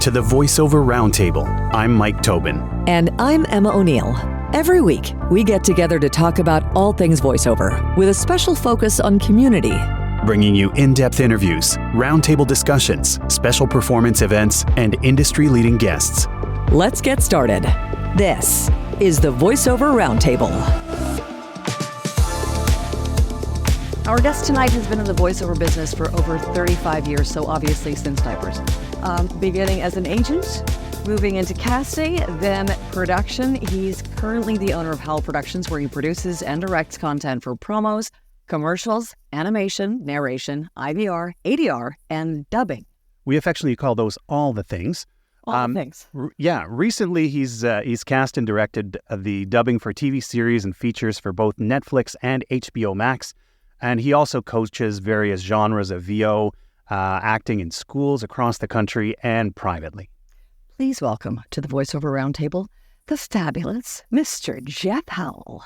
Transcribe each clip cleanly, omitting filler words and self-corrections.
to the Voiceover Round Table. I'm Mike Tobin. And I'm Emma O'Neill. Every week, we get together to talk about all things voiceover, with a special focus on community. Bringing you in-depth interviews, roundtable discussions, special performance events, and industry-leading guests. Let's get started. This is the Voiceover Round Table. Our guest tonight has been in the voiceover business for over 35 years, so obviously since diapers. Beginning as an agent, moving into casting, then production. He's currently the owner of Howell Productions, where he produces and directs content for promos, commercials, animation, narration, IVR, ADR, and dubbing. We affectionately call those all the things. All the things. Recently he's cast and directed the dubbing for TV series and features for both Netflix and HBO Max. And he also coaches various genres of VO, acting in schools across the country and privately. Please welcome to the Voiceover Roundtable, the fabulous Mr. Jeff Howell.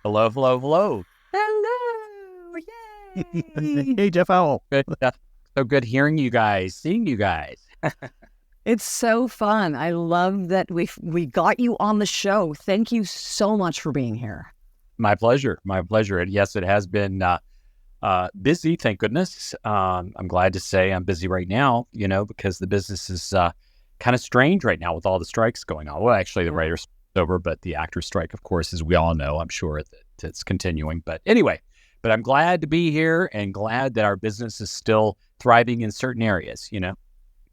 Hello, hello, hello. Hello! Yay! Hey, Jeff Howell. Good. So good hearing you guys, seeing you guys. It's so fun. I love that we got you on the show. Thank you so much for being here. My pleasure. My pleasure. And yes, it has been busy, thank goodness. I'm glad to say I'm busy right now, because the business is kind of strange right now with all the strikes going on. Well, actually, the writers' over, but the actors' strike, of course, as we all know, I'm sure that it's continuing. But anyway, I'm glad to be here and glad that our business is still thriving in certain areas,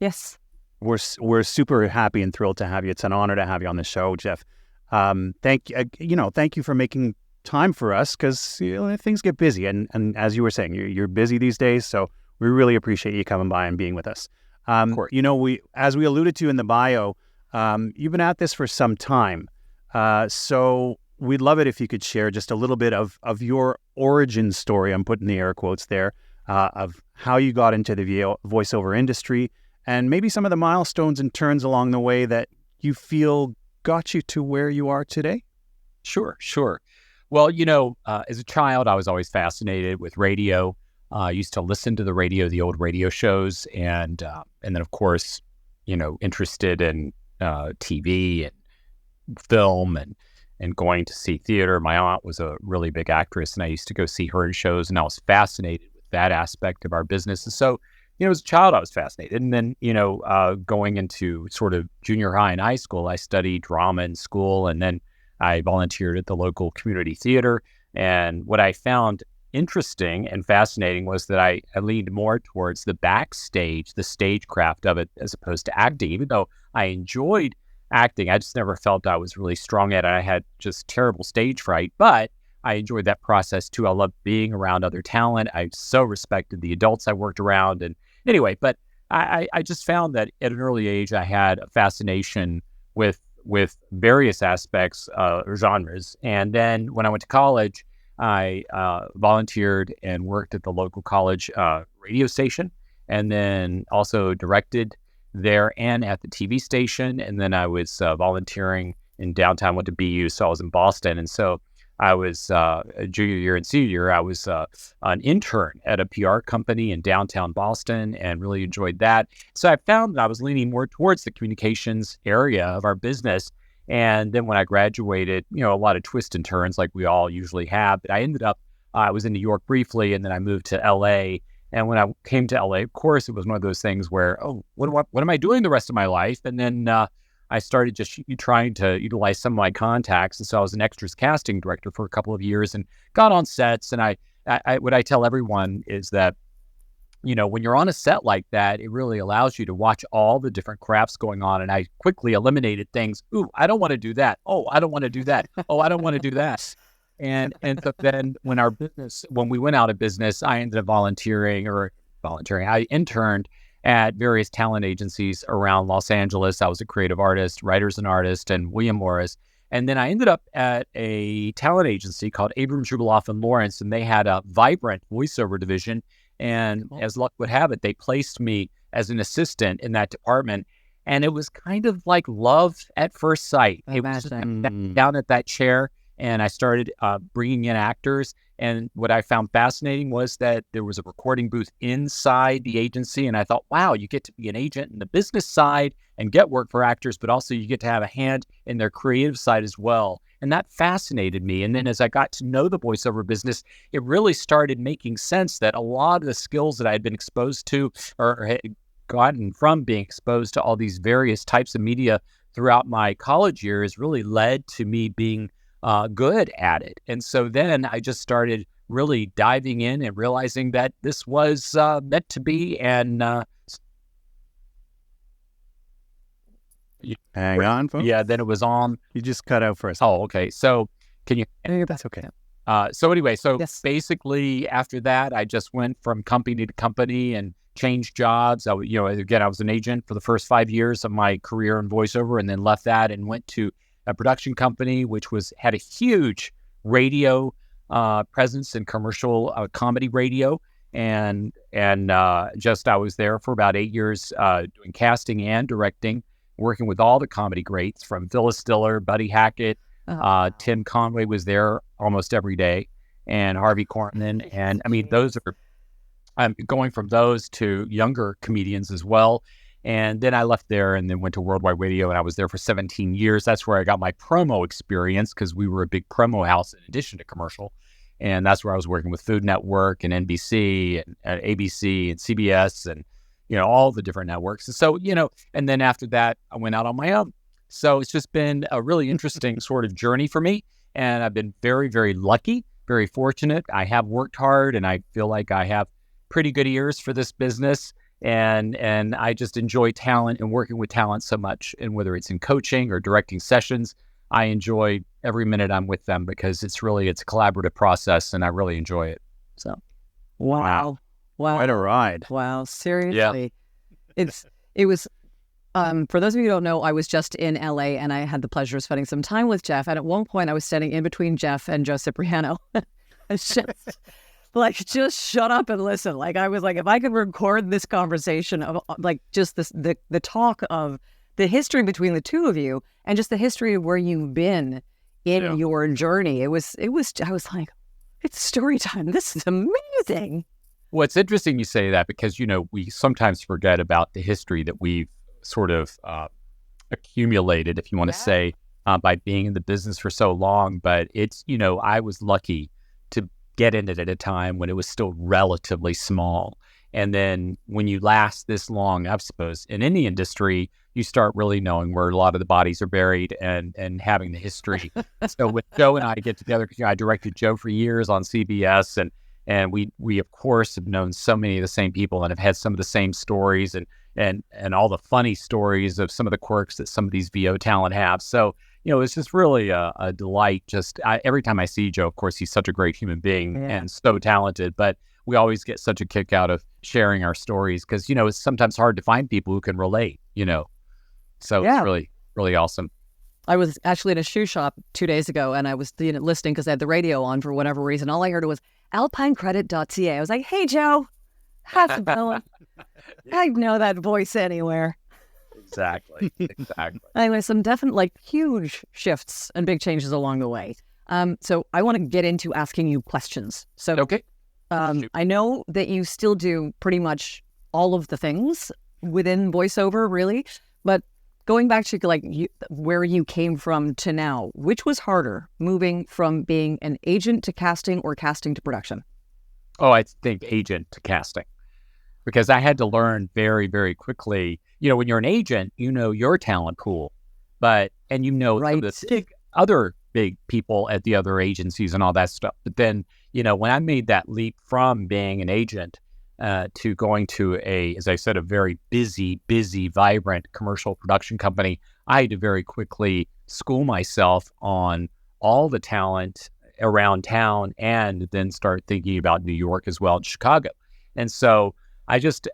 Yes. We're super happy and thrilled to have you. It's an honor to have you on the show, Jeff. Thank you for making time for us, because things get busy, and as you were saying, you're busy these days, so we really appreciate you coming by and being with us. Of course. As we alluded to in the bio, you've been at this for some time, so we'd love it if you could share just a little bit of your origin story. I'm putting the air quotes there, of how you got into the voiceover industry, and maybe some of the milestones and turns along the way that you feel got you to where you are today. Sure. Well, as a child, I was always fascinated with radio. I used to listen to the radio, the old radio shows, and then, of course, interested in TV and film and going to see theater. My aunt was a really big actress, and I used to go see her in shows, and I was fascinated with that aspect of our business. And so, as a child, I was fascinated. And then, going into sort of junior high and high school, I studied drama in school, and then I volunteered at the local community theater. And what I found interesting and fascinating was that I leaned more towards the backstage, the stagecraft of it, as opposed to acting. Even though I enjoyed acting, I just never felt I was really strong at it. I had just terrible stage fright, but I enjoyed that process too. I loved being around other talent. I so respected the adults I worked around. And anyway, but I just found that at an early age, I had a fascination with various aspects, genres. And then when I went to college, I volunteered and worked at the local college radio station, and then also directed there and at the TV station. And then I was volunteering in downtown, went to BU, so I was in Boston. And so I was a junior year and senior year, I was an intern at a PR company in downtown Boston and really enjoyed that. So I found that I was leaning more towards the communications area of our business. And then when I graduated, a lot of twists and turns like we all usually have. But I ended up, I was in New York briefly, and then I moved to LA. And when I came to LA, of course, it was one of those things where, what am I doing the rest of my life? And then I started just trying to utilize some of my contacts. And so I was an extras casting director for a couple of years and got on sets. And I what I tell everyone is that, when you're on a set like that, it really allows you to watch all the different crafts going on. And I quickly eliminated things. Ooh, I don't want to do that. Oh, I don't want to do that. Oh, I don't want to do that. And so then when we went out of business, I ended up volunteering. I interned at various talent agencies around Los Angeles. I was a creative artist, writers and artist, and William Morris. And then I ended up at a talent agency called Abrams, Jubiloff and Lawrence, and they had a vibrant voiceover division. And as luck would have it, they placed me as an assistant in that department. And it was kind of like love at first sight. It was just down at that chair and I started bringing in actors. And what I found fascinating was that there was a recording booth inside the agency. And I thought, wow, you get to be an agent in the business side and get work for actors, but also you get to have a hand in their creative side as well. And that fascinated me. And then as I got to know the voiceover business, it really started making sense that a lot of the skills that I had been exposed to or had gotten from being exposed to all these various types of media throughout my college years really led to me being good at it. And so then I just started really diving in and realizing that this was meant to be. And hang on, folks. Yeah, then it was on. You just cut out for a second. Oh, okay. So can you? That's okay. So anyway, Yes. basically after that, I just went from company to company and changed jobs. Again, I was an agent for the first 5 years of my career in voiceover, and then left that and went to a production company, which had a huge radio presence in commercial comedy radio. And I was there for about 8 years doing casting and directing, working with all the comedy greats from Phyllis Diller, Buddy Hackett, Tim Conway was there almost every day, and Harvey Korman. And I mean, I'm going from those to younger comedians as well. And then I left there and then went to Worldwide Radio, and I was there for 17 years. That's where I got my promo experience, because we were a big promo house in addition to commercial. And that's where I was working with Food Network and NBC and ABC and CBS and, all the different networks. And so, and then after that, I went out on my own. So it's just been a really interesting sort of journey for me. And I've been very, very lucky, very fortunate. I have worked hard, and I feel like I have pretty good ears for this business. And I just enjoy talent and working with talent so much. And whether it's in coaching or directing sessions, I enjoy every minute I'm with them, because it's a collaborative process, and I really enjoy it. So, Wow. Quite a ride. Wow. Seriously. It was, for those of you who don't know, I was just in LA, and I had the pleasure of spending some time with Jeff. And at one point I was standing in between Jeff and Joe Cipriano. It's just just shut up and listen. I was like, if I could record this conversation of just this, the talk of the history between the two of you, and just the history of where you've been in your journey. I was like, it's story time. This is amazing. Well, it's interesting you say that, because, we sometimes forget about the history that we've sort of accumulated, if you want to say, by being in the business for so long. But it's, I was lucky to get in it at a time when it was still relatively small. And then when you last this long, I suppose, in any industry, you start really knowing where a lot of the bodies are buried and having the history. So when Joe and I get together, because I directed Joe for years on CBS, and we of course have known so many of the same people and have had some of the same stories and all the funny stories of some of the quirks that some of these VO talent have. So, it's just really a delight. Every time I see Joe, of course, he's such a great human being and so talented, but we always get such a kick out of sharing our stories, because, it's sometimes hard to find people who can relate, So it's really, really awesome. I was actually in a shoe shop 2 days ago, and I was listening because I had the radio on for whatever reason. All I heard was alpinecredit.ca. I was like, hey, Joe, how's it going? I know that voice anywhere. Exactly. Anyway, some definite huge shifts and big changes along the way. So I want to get into asking you questions. So okay. I know that you still do pretty much all of the things within voiceover, really, but going back to where you came from to now, which was harder, moving from being an agent to casting or casting to production? Oh, I think agent to casting, because I had to learn very, very quickly. When you're an agent, your talent pool, and some of the other big people at the other agencies and all that stuff. But then, when I made that leap from being an agent to going to as I said, a very busy, vibrant commercial production company, I had to very quickly school myself on all the talent around town, and then start thinking about New York as well, and Chicago. And so I just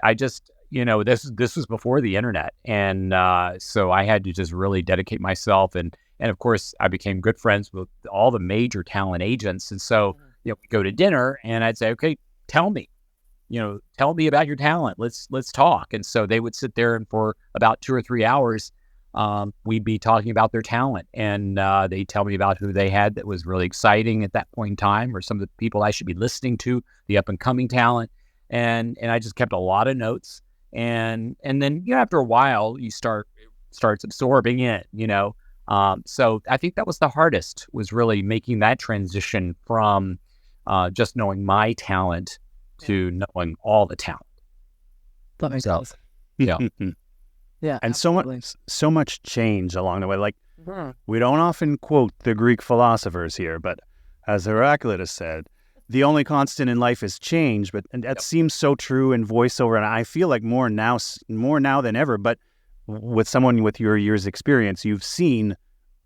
this was before the internet, and so I had to just really dedicate myself, and of course I became good friends with all the major talent agents. And so we go to dinner, and I'd say, okay, tell me about your talent. Let's talk. And so they would sit there, and for about 2 or 3 hours, we'd be talking about their talent, and they tell me about who they had that was really exciting at that point in time, or some of the people I should be listening to, the up and coming talent, and I just kept a lot of notes, and then after a while you starts absorbing it, So I think that was the hardest, was really making that transition from just knowing my talent to knowing all the talent. That makes sense. Yeah. Yeah, And absolutely. so much change along the way. Like, we don't often quote the Greek philosophers here, but as Heraclitus said, the only constant in life is change. And that seems so true in voiceover, and I feel like more now than ever. But with someone with your years' experience, you've seen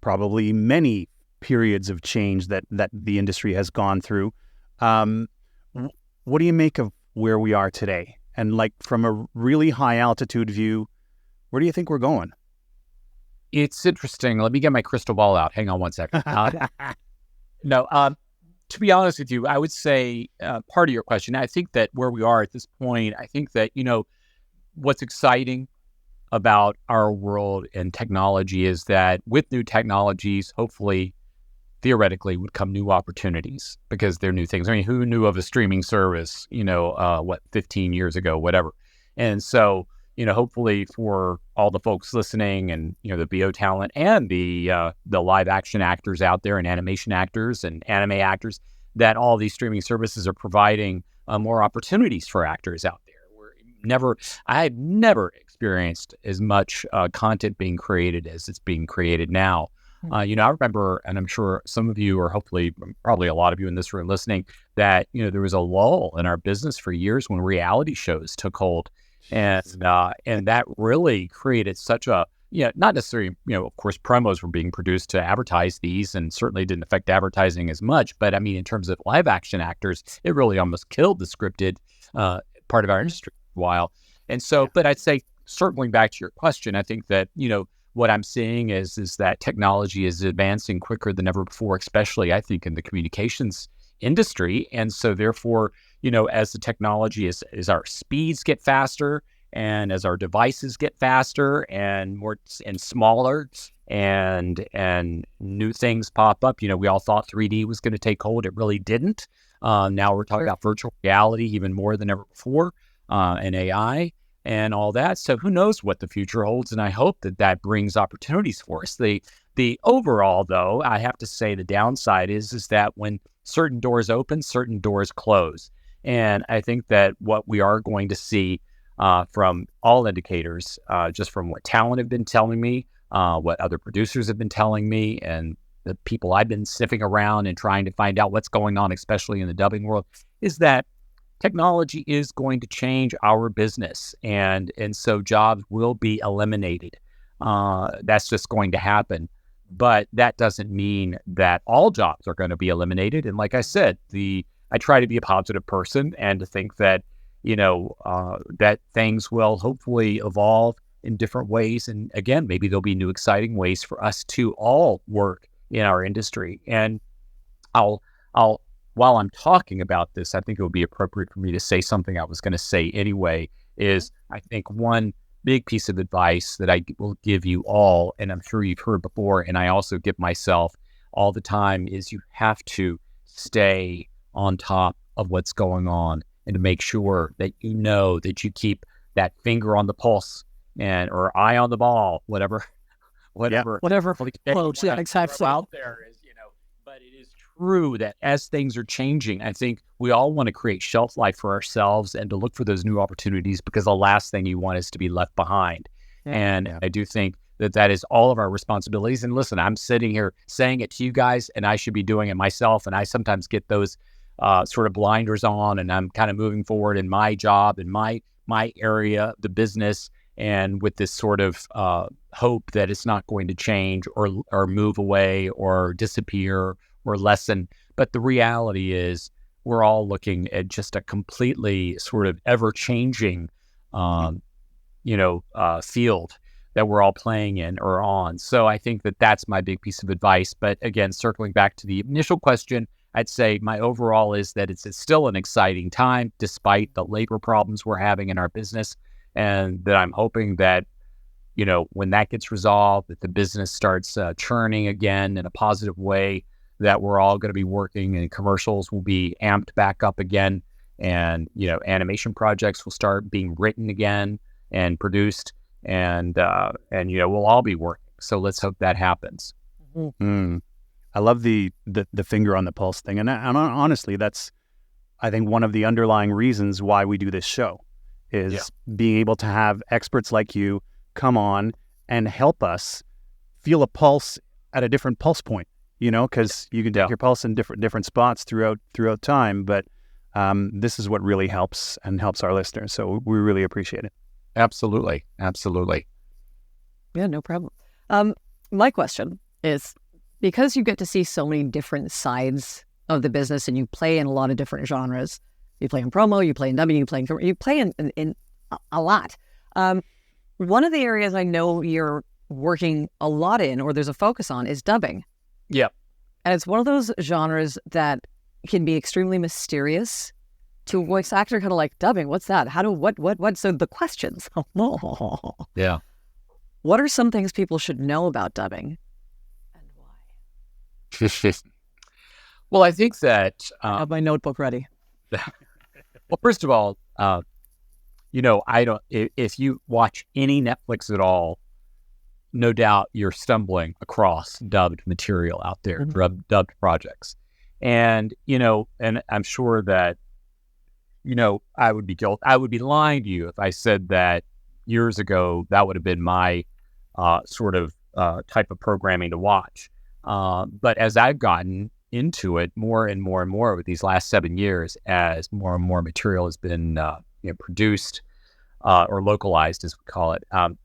probably many periods of change that the industry has gone through. What do you make of where we are today? And like, from a really high altitude view, where do you think we're going? It's interesting. Let me get my crystal ball out. Hang on one second. To be honest with you, I would say part of your question, I think that where we are at this point, I think that, what's exciting about our world and technology is that with new technologies, hopefully, theoretically, would come new opportunities, because they're new things. I mean, who knew of a streaming service, 15 years ago, whatever. And so, hopefully for all the folks listening, and, the VO talent and the live action actors out there, and animation actors and anime actors, that all these streaming services are providing more opportunities for actors out there. I've never experienced as much content being created as it's being created now. I remember, and I'm sure some of you, or hopefully probably a lot of you in this room listening, that, there was a lull in our business for years when reality shows took hold. And that really created such a, not necessarily, of course, promos were being produced to advertise these, and certainly didn't affect advertising as much. But I mean, in terms of live action actors, it really almost killed the scripted part of our industry for a while. And so, but I'd say, circling back to your question, I think that, what I'm seeing is that technology is advancing quicker than ever before, especially, I think, in the communications industry. And so therefore, as the technology as our speeds get faster, and as our devices get faster and more and smaller, and new things pop up, we all thought 3D was going to take hold. It really didn't. Now we're talking about virtual reality even more than ever before, and AI and all that. So who knows what the future holds? And I hope that brings opportunities for us. The overall, though, I have to say, the downside is that when certain doors open, certain doors close. And I think that what we are going to see from all indicators, just from what talent have been telling me, what other producers have been telling me, and the people I've been sniffing around and trying to find out what's going on, especially in the dubbing world, is that technology is going to change our business. And so jobs will be eliminated. That's just going to happen. But that doesn't mean that all jobs are going to be eliminated. And like I said, I try to be a positive person, and to think that, that things will hopefully evolve in different ways. And again, maybe there'll be new exciting ways for us to all work in our industry. And while I'm talking about this, I think it would be appropriate for me to say something I was going to say anyway, is I think one big piece of advice that I will give you all, and I'm sure you've heard before, and I also give myself all the time, is you have to stay on top of what's going on, and to make sure that that you keep that finger on the pulse, or eye on the ball, whatever quotes, exactly. Out there is, but it is true that as things are changing, I think we all want to create shelf life for ourselves and to look for those new opportunities, because the last thing you want is to be left behind. I do think that is all of our responsibilities. And listen, I'm sitting here saying it to you guys, and I should be doing it myself. And I sometimes get those sort of blinders on, and I'm kind of moving forward in my job, in my area, the business, and with this sort of hope that it's not going to change or move away or disappear or lessen. But the reality is, we're all looking at just a completely sort of ever-changing, field that we're all playing in or on. So I think that that's my big piece of advice. But again, circling back to the initial question, I'd say my overall is that it's still an exciting time, despite the labor problems we're having in our business, and that I'm hoping that when that gets resolved, that the business starts churning again in a positive way, that we're all going to be working and commercials will be amped back up again. And, animation projects will start being written again and produced, and we'll all be working. So let's hope that happens. Mm. I love the finger on the pulse thing. And honestly, that's, I think, one of the underlying reasons why we do this show is being able to have experts like you come on and help us feel a pulse at a different pulse point, because you can take your pulse in different spots throughout time. But this is what really helps our listeners. So we really appreciate it. Absolutely. Absolutely. Yeah, no problem. My question is, because you get to see so many different sides of the business and you play in a lot of different genres, you play in promo, you play in dubbing, you play in a lot. One of the areas I know you're working a lot in, or there's a focus on, is dubbing. Yeah. And it's one of those genres that can be extremely mysterious to a voice actor, kind of like, dubbing, what's that? What? So the questions. Yeah. What are some things people should know about dubbing and why? Well, I think that... I have my notebook ready. Well, first of all, I don't... If you watch any Netflix at all, no doubt you're stumbling across dubbed material out there, dubbed projects. And, and I'm sure that, I would be lying to you if I said that years ago that would have been my type of programming to watch. But as I've gotten into it more and more and more over these last 7 years, as more and more material has been produced or localized, as we call it,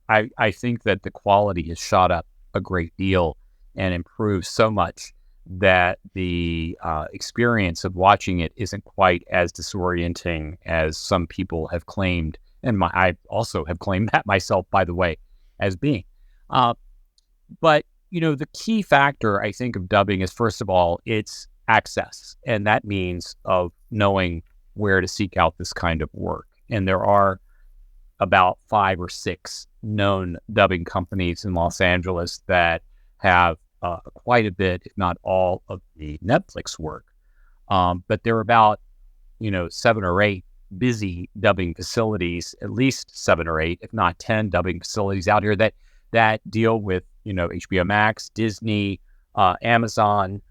I think that the quality has shot up a great deal and improved so much that the experience of watching it isn't quite as disorienting as some people have claimed. And I also have claimed that myself, by the way, as being. But, the key factor, I think, of dubbing is, first of all, it's access. And that means of knowing where to seek out this kind of work. And there are about 5 or 6 known dubbing companies in Los Angeles that have quite a bit, if not all, of the Netflix work. But there are about, 7 or 8 busy dubbing facilities, at least 7 or 8, if not 10 dubbing facilities out here that deal with, HBO Max, Disney, Amazon.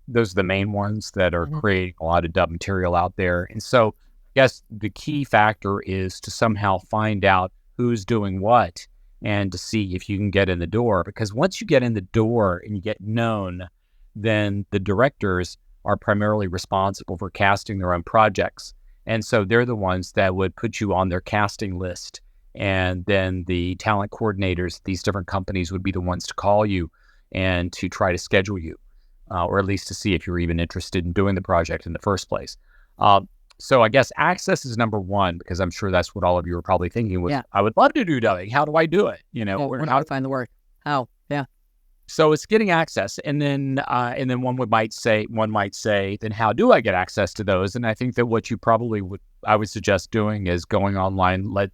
Those are the main ones that are creating a lot of dub material out there. And so I guess the key factor is to somehow find out who's doing what and to see if you can get in the door. Because once you get in the door and you get known, then the directors are primarily responsible for casting their own projects. And so they're the ones that would put you on their casting list. And then the talent coordinators, these different companies, would be the ones to call you and to try to schedule you, or at least to see if you're even interested in doing the project in the first place. So I guess access is number one, because I'm sure that's what all of you are probably thinking was, I would love to do dubbing. How do I do it? How to find the work? How? Yeah. So it's getting access, and then one might say, then how do I get access to those? And I think that what you I would suggest doing is going online, let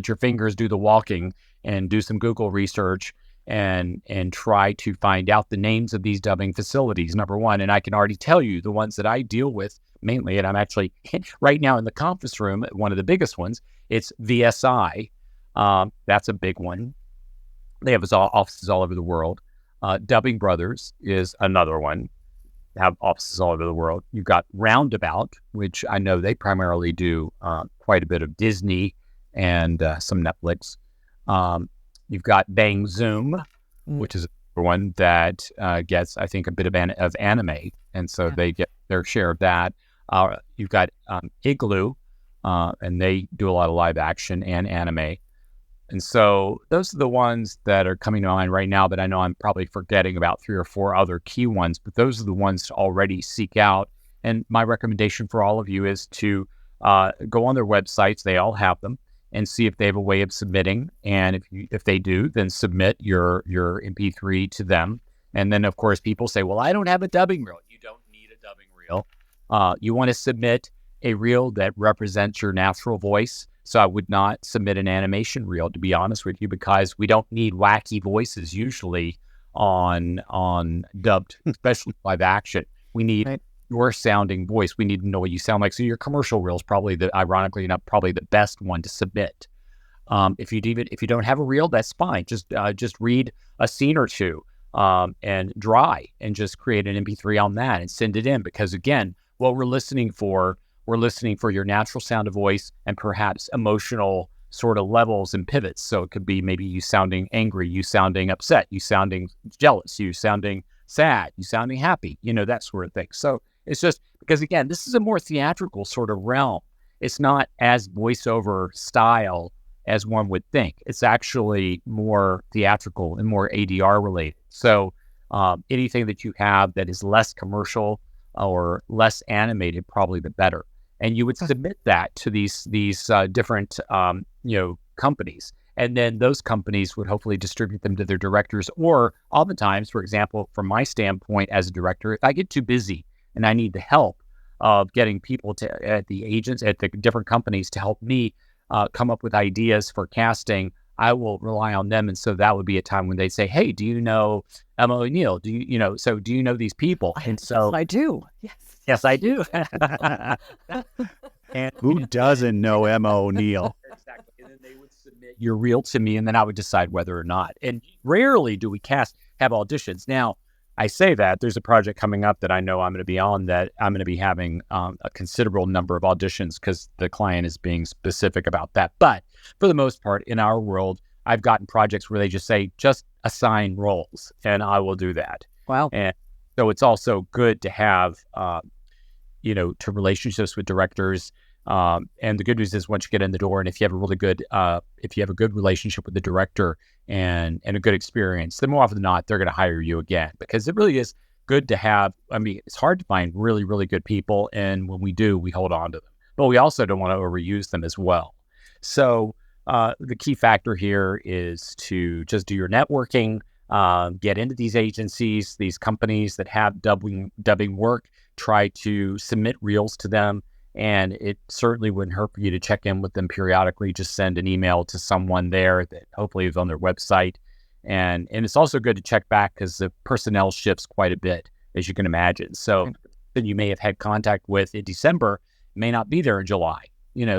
your fingers do the walking, and do some Google research, and try to find out the names of these dubbing facilities. Number one, and I can already tell you the ones that I deal with mainly, and I'm actually right now in the conference room, one of the biggest ones. It's VSI. That's a big one. They have offices all over the world. Dubbing Brothers is another one. They have offices all over the world. You've got Roundabout, which I know they primarily do quite a bit of Disney and some Netflix. You've got Bang Zoom, which is one that gets, I think, a bit of anime, and so they get their share of that. You've got Igloo, and they do a lot of live action and anime. And so those are the ones that are coming to mind right now, but I know I'm probably forgetting about 3 or 4 other key ones, but those are the ones to already seek out. And my recommendation for all of you is to go on their websites. They all have them, and see if they have a way of submitting. And if they do, then submit your MP3 to them. And then, of course, people say, well, I don't have a dubbing reel. You don't need a dubbing reel. You want to submit a reel that represents your natural voice. So I would not submit an animation reel, to be honest with you, because we don't need wacky voices usually on dubbed, especially live action. We need your sounding voice. We need to know what you sound like. So your commercial reel is probably ironically enough, probably the best one to submit. If you don't have a reel, that's fine. Just read a scene or two and dry and just create an MP3 on that and send it in. Because again, what we're listening for your natural sound of voice and perhaps emotional sort of levels and pivots. So it could be maybe you sounding angry, you sounding upset, you sounding jealous, you sounding sad, you sounding happy, that sort of thing. So it's just because, again, this is a more theatrical sort of realm. It's not as voiceover style as one would think. It's actually more theatrical and more ADR related. So anything that you have that is less commercial or less animated, probably the better. And you would submit that to these different companies, and then those companies would hopefully distribute them to their directors. Or oftentimes, for example, from my standpoint as a director, if I get too busy and I need the help of getting people at the different companies to help me come up with ideas for casting, I will rely on them. And so that would be a time when they say, "Hey, do you know Emma O'Neill? Do you know these people?" And so I do. Yes, I do. And who doesn't know Emma O'Neill? Exactly. And then they would submit your reel to me, and then I would decide whether or not. And rarely do we have auditions. Now, I say that there's a project coming up that I know I'm going to be on, that I'm going to be having a considerable number of auditions because the client is being specific about that. But for the most part, in our world, I've gotten projects where they just say, just assign roles, and I will do that. Wow. And so it's also good to have, to relationships with directors. And the good news is once you get in the door, and if you have a good relationship with the director and a good experience, then more often than not, they're going to hire you again, because it really is good to have. I mean, it's hard to find really, really good people. And when we do, we hold on to them, but we also don't want to overuse them as well. So the key factor here is to just do your networking, get into these agencies, these companies that have dubbing work, try to submit reels to them. And it certainly wouldn't hurt for you to check in with them periodically. Just send an email to someone there that hopefully is on their website. And it's also good to check back because the personnel shifts quite a bit, as you can imagine. So that you may have had contact with in December may not be there in July,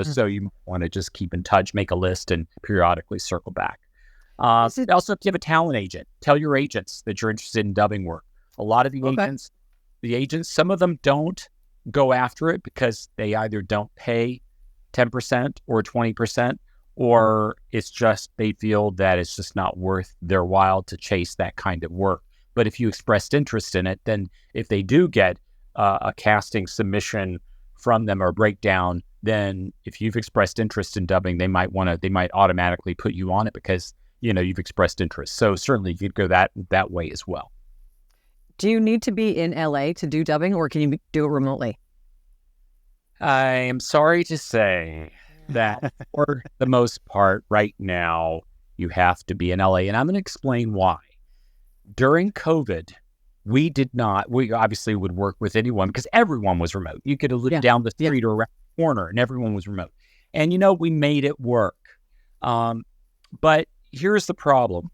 so you want to just keep in touch, make a list, and periodically circle back. Also, if you have a talent agent, tell your agents that you're interested in dubbing work. A lot of the agents, some of them don't go after it because they either don't pay 10% or 20%, or it's just they feel that it's just not worth their while to chase that kind of work. But if you expressed interest in it, then if they do get a casting submission from them or breakdown, then if you've expressed interest in dubbing, they might automatically put you on it because you've expressed interest. So certainly you could go that way as well. Do you need to be in LA to do dubbing, or can you do it remotely? I am sorry to say that for the most part right now, you have to be in LA, and I'm going to explain why. During COVID, we obviously would work with anyone because everyone was remote. You could look down the street or around the corner and everyone was remote. And, we made it work. But here's the problem.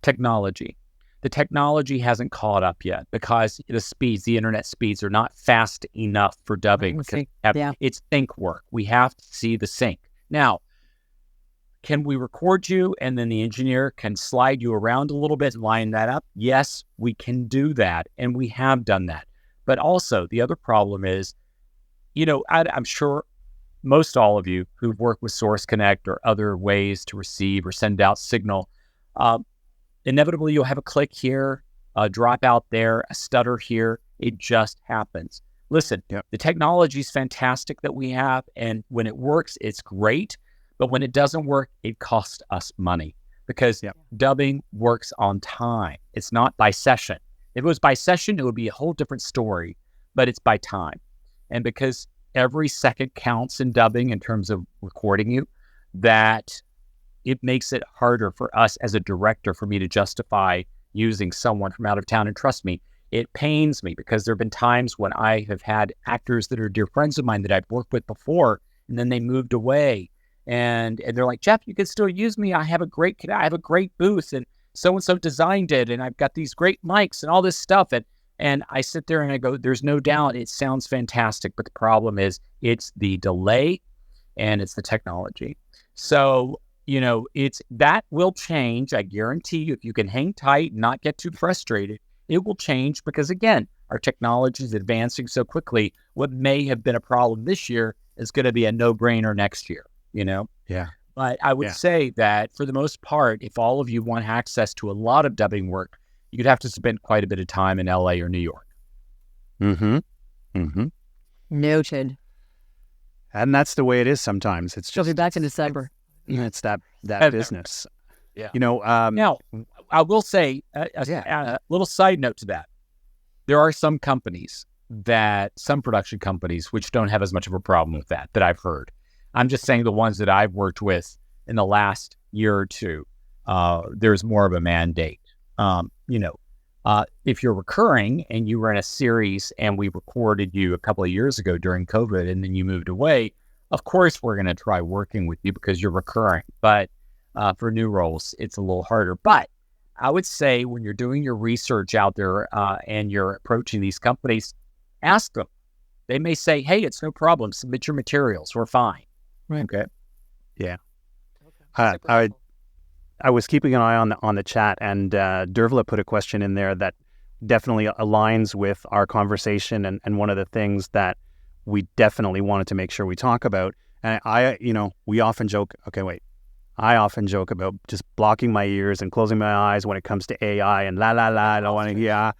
Technology. The technology hasn't caught up yet because the internet speeds are not fast enough for dubbing. It's sync work. We have to see the sync. Now, can we record you and then the engineer can slide you around a little bit and line that up? Yes, we can do that. And we have done that. But also the other problem is, I'm sure most all of you who've worked with Source Connect or other ways to receive or send out signal, inevitably, you'll have a click here, a drop out there, a stutter here. It just happens. Listen, The technology is fantastic that we have, and when it works, it's great. But when it doesn't work, it costs us money because dubbing works on time. It's not by session. If it was by session, it would be a whole different story, but it's by time. And because every second counts in dubbing in terms of recording you, that it makes it harder for us as a director for me to justify using someone from out of town. And trust me, it pains me because there have been times when I have had actors that are dear friends of mine that I've worked with before, and then they moved away. and they're like, Jeff, you can still use me. I have a great booth, and so designed it, and I've got these great mics and all this stuff. And I sit there and I go, there's no doubt it sounds fantastic, but the problem is it's the delay and it's the technology. So, that will change. I guarantee you, if you can hang tight and not get too frustrated, it will change because, again, our technology is advancing so quickly. What may have been a problem this year is going to be a no-brainer next year, Yeah. But I would say that for the most part, if all of you want access to a lot of dubbing work, you'd have to spend quite a bit of time in LA or New York. Mm-hmm. Mm-hmm. Noted. And that's the way it is sometimes. It's She'll just be back in December. it's that business. Yeah. Now I will say a little side note to that. There are some production companies, which don't have as much of a problem with that I've heard. I'm just saying the ones that I've worked with in the last year or two, there's more of a mandate. If you're recurring and you were in a series and we recorded you a couple of years ago during COVID and then you moved away, of course, we're going to try working with you because you're recurring. But for new roles, it's a little harder. But I would say when you're doing your research out there and you're approaching these companies, ask them. They may say, hey, it's no problem. Submit your materials. We're fine. Right. Okay. Yeah. I was keeping an eye on the chat, and Dervla put a question in there that definitely aligns with our conversation and one of the things that we definitely wanted to make sure we talk about. And we often joke, I often joke about just blocking my ears and closing my eyes when it comes to AI and I don't want to hear,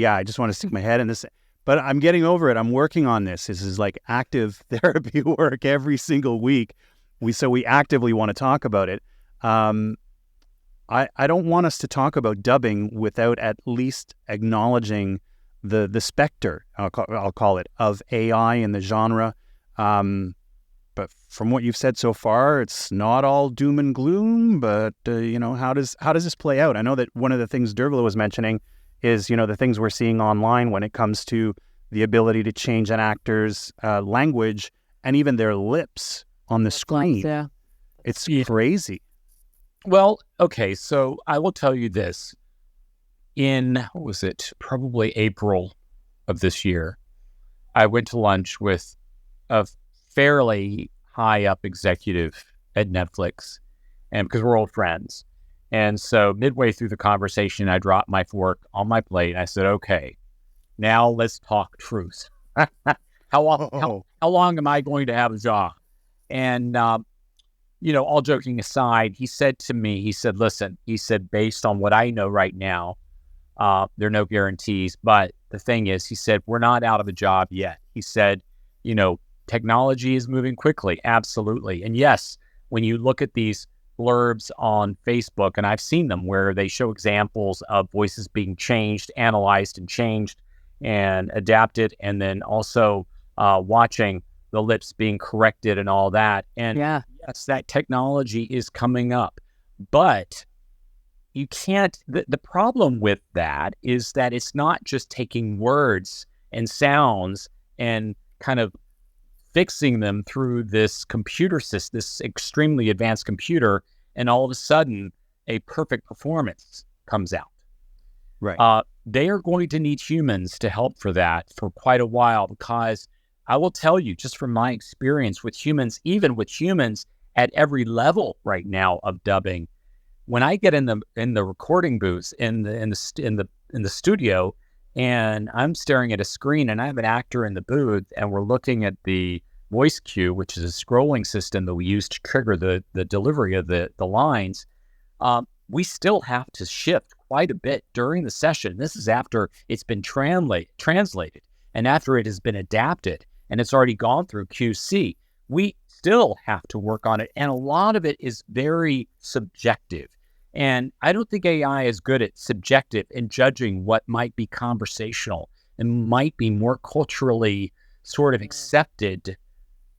I just want to stick my head in this. But I'm getting over it. I'm working on this. This is like active therapy work every single week. We actively want to talk about it. I don't want us to talk about dubbing without at least acknowledging the specter, I'll call it, of AI in the genre. But from what you've said so far, it's not all doom and gloom. But how does this play out? I know that one of the things Dervla was mentioning is the things we're seeing online when it comes to the ability to change an actor's language and even their lips on the screen. Yeah. It's crazy. Well, okay, so I will tell you this. In, probably April of this year, I went to lunch with a fairly high-up executive at Netflix, and because we're old friends. And so midway through the conversation, I dropped my fork on my plate, and I said, okay, now let's talk truth. How long am I going to have a job? And all joking aside, he said to me, listen, based on what I know right now, there are no guarantees. But the thing is, he said, we're not out of a job yet. He said, technology is moving quickly. Absolutely. And yes, when you look at these blurbs on Facebook, and I've seen them where they show examples of voices being changed, analyzed and changed and adapted, and then also watching the lips being corrected and all that. And yes, that technology is coming up. But you can't, the problem with that is that it's not just taking words and sounds and kind of fixing them through this computer system, this extremely advanced computer, and all of a sudden a perfect performance comes out. Right. They are going to need humans to help for that for quite a while, because I will tell you, just from my experience with humans, even with humans at every level right now of dubbing, when I get in the recording booth in the studio, and I'm staring at a screen, and I have an actor in the booth, and we're looking at the voice cue, which is a scrolling system that we use to trigger the delivery of the lines. We still have to shift quite a bit during the session. This is after it's been translated, and after it has been adapted, and it's already gone through QC. We still have to work on it, and a lot of it is very subjective. And I don't think AI is good at subjective and judging what might be conversational and might be more culturally sort of accepted,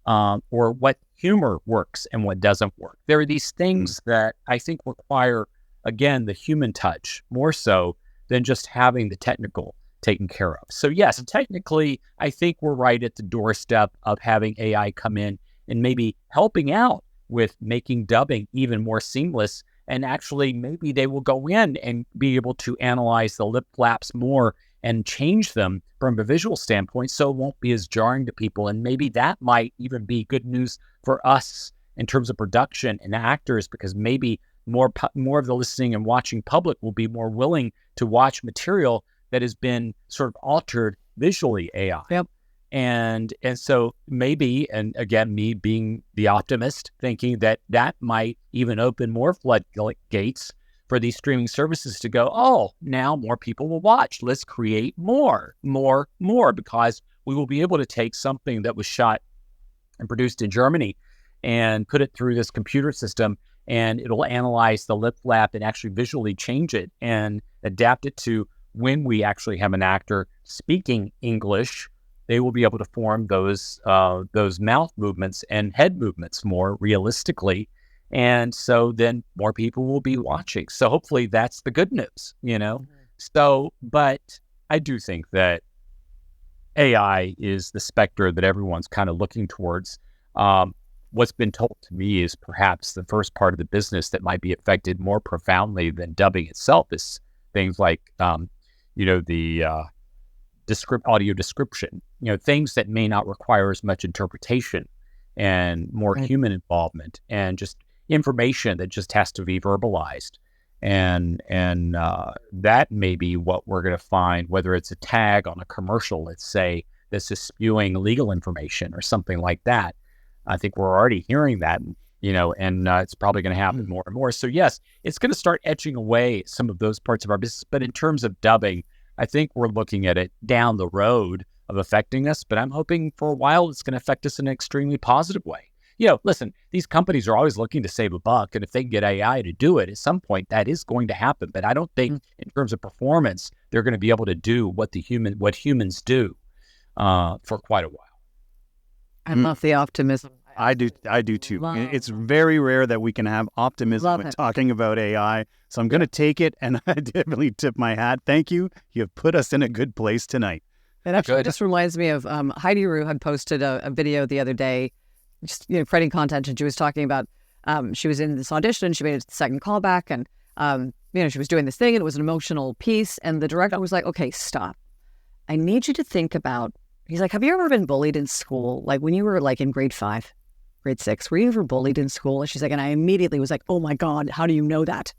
or what humor works and what doesn't work. There are these things that I think require, again, the human touch more so than just having the technical taken care of. So yes, technically, I think we're right at the doorstep of having AI come in and maybe helping out with making dubbing even more seamless. And actually, maybe they will go in and be able to analyze the lip flaps more and change them from a visual standpoint so it won't be as jarring to people. And maybe that might even be good news for us in terms of production and actors, because maybe more of the listening and watching public will be more willing to watch material that has been sort of altered visually AI. Yep. And so maybe, and again, me being the optimist, thinking that might even open more floodgates for these streaming services to go, oh, now more people will watch. Let's create more, because we will be able to take something that was shot and produced in Germany and put it through this computer system, and it'll analyze the lip flap and actually visually change it and adapt it to when we actually have an actor speaking English. They will be able to form those mouth movements and head movements more realistically. And so then more people will be watching. So hopefully that's the good news, Mm-hmm. So, but I do think that AI is the specter that everyone's kind of looking towards. What's been told to me is perhaps the first part of the business that might be affected more profoundly than dubbing itself is things like, the audio description, things that may not require as much interpretation and more human involvement, and just information that just has to be verbalized. And that may be what we're going to find, whether it's a tag on a commercial, let's say, that's just spewing legal information or something like that. I think we're already hearing that, and it's probably going to happen more and more. So yes, it's going to start etching away some of those parts of our business. But in terms of dubbing, I think we're looking at it down the road of affecting us, but I'm hoping for a while it's going to affect us in an extremely positive way. Listen, these companies are always looking to save a buck, and if they can get AI to do it, at some point that is going to happen. But I don't think in terms of performance, they're going to be able to do what humans do for quite a while. I love the optimism. I do too. It's very rare that we can have optimism when talking about AI. So I'm going to take it, and I definitely tip my hat. Thank you. You have put us in a good place tonight. It actually just reminds me of Heidi Rue had posted a video the other day, just creating content, and she was talking about she was in this audition and she made a second callback, and she was doing this thing and it was an emotional piece, and the director was like, "Okay, stop. I need you to think about." He's like, "Have you ever been bullied in school? Like when you were like in grade 5, grade 6, were you ever bullied in school?" And she's like, and I immediately was like, "Oh my God, how do you know that?"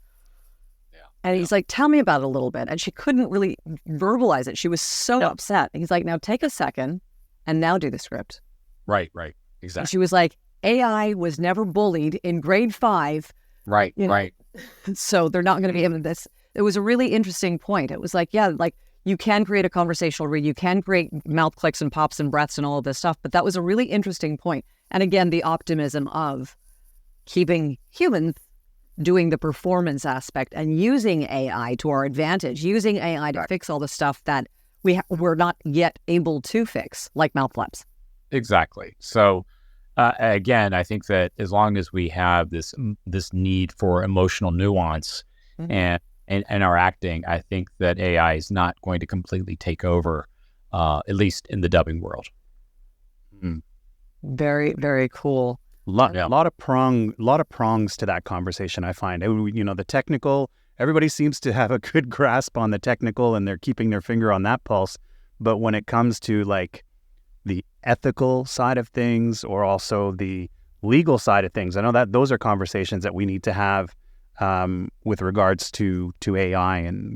And he's like, "Tell me about it a little bit." And she couldn't really verbalize it. She was so upset. And he's like, "Now take a second and now do the script." Right. Exactly. And she was like, "AI was never bullied in grade 5. Right. So they're not going to be able to this." It was a really interesting point. It was like, you can create a conversational read, you can create mouth clicks and pops and breaths and all of this stuff. But that was a really interesting point. And again, the optimism of keeping humans doing the performance aspect and using AI to our advantage, using AI to fix all the stuff that we're not yet able to fix, like mouth flaps. Exactly. So again, I think that as long as we have this need for emotional nuance and our acting, I think that AI is not going to completely take over, at least in the dubbing world. Very, very cool. Lot of prongs to that conversation, I find. The technical, everybody seems to have a good grasp on the technical and they're keeping their finger on that pulse. But when it comes to like the ethical side of things or also the legal side of things, I know that those are conversations that we need to have with regards to AI and,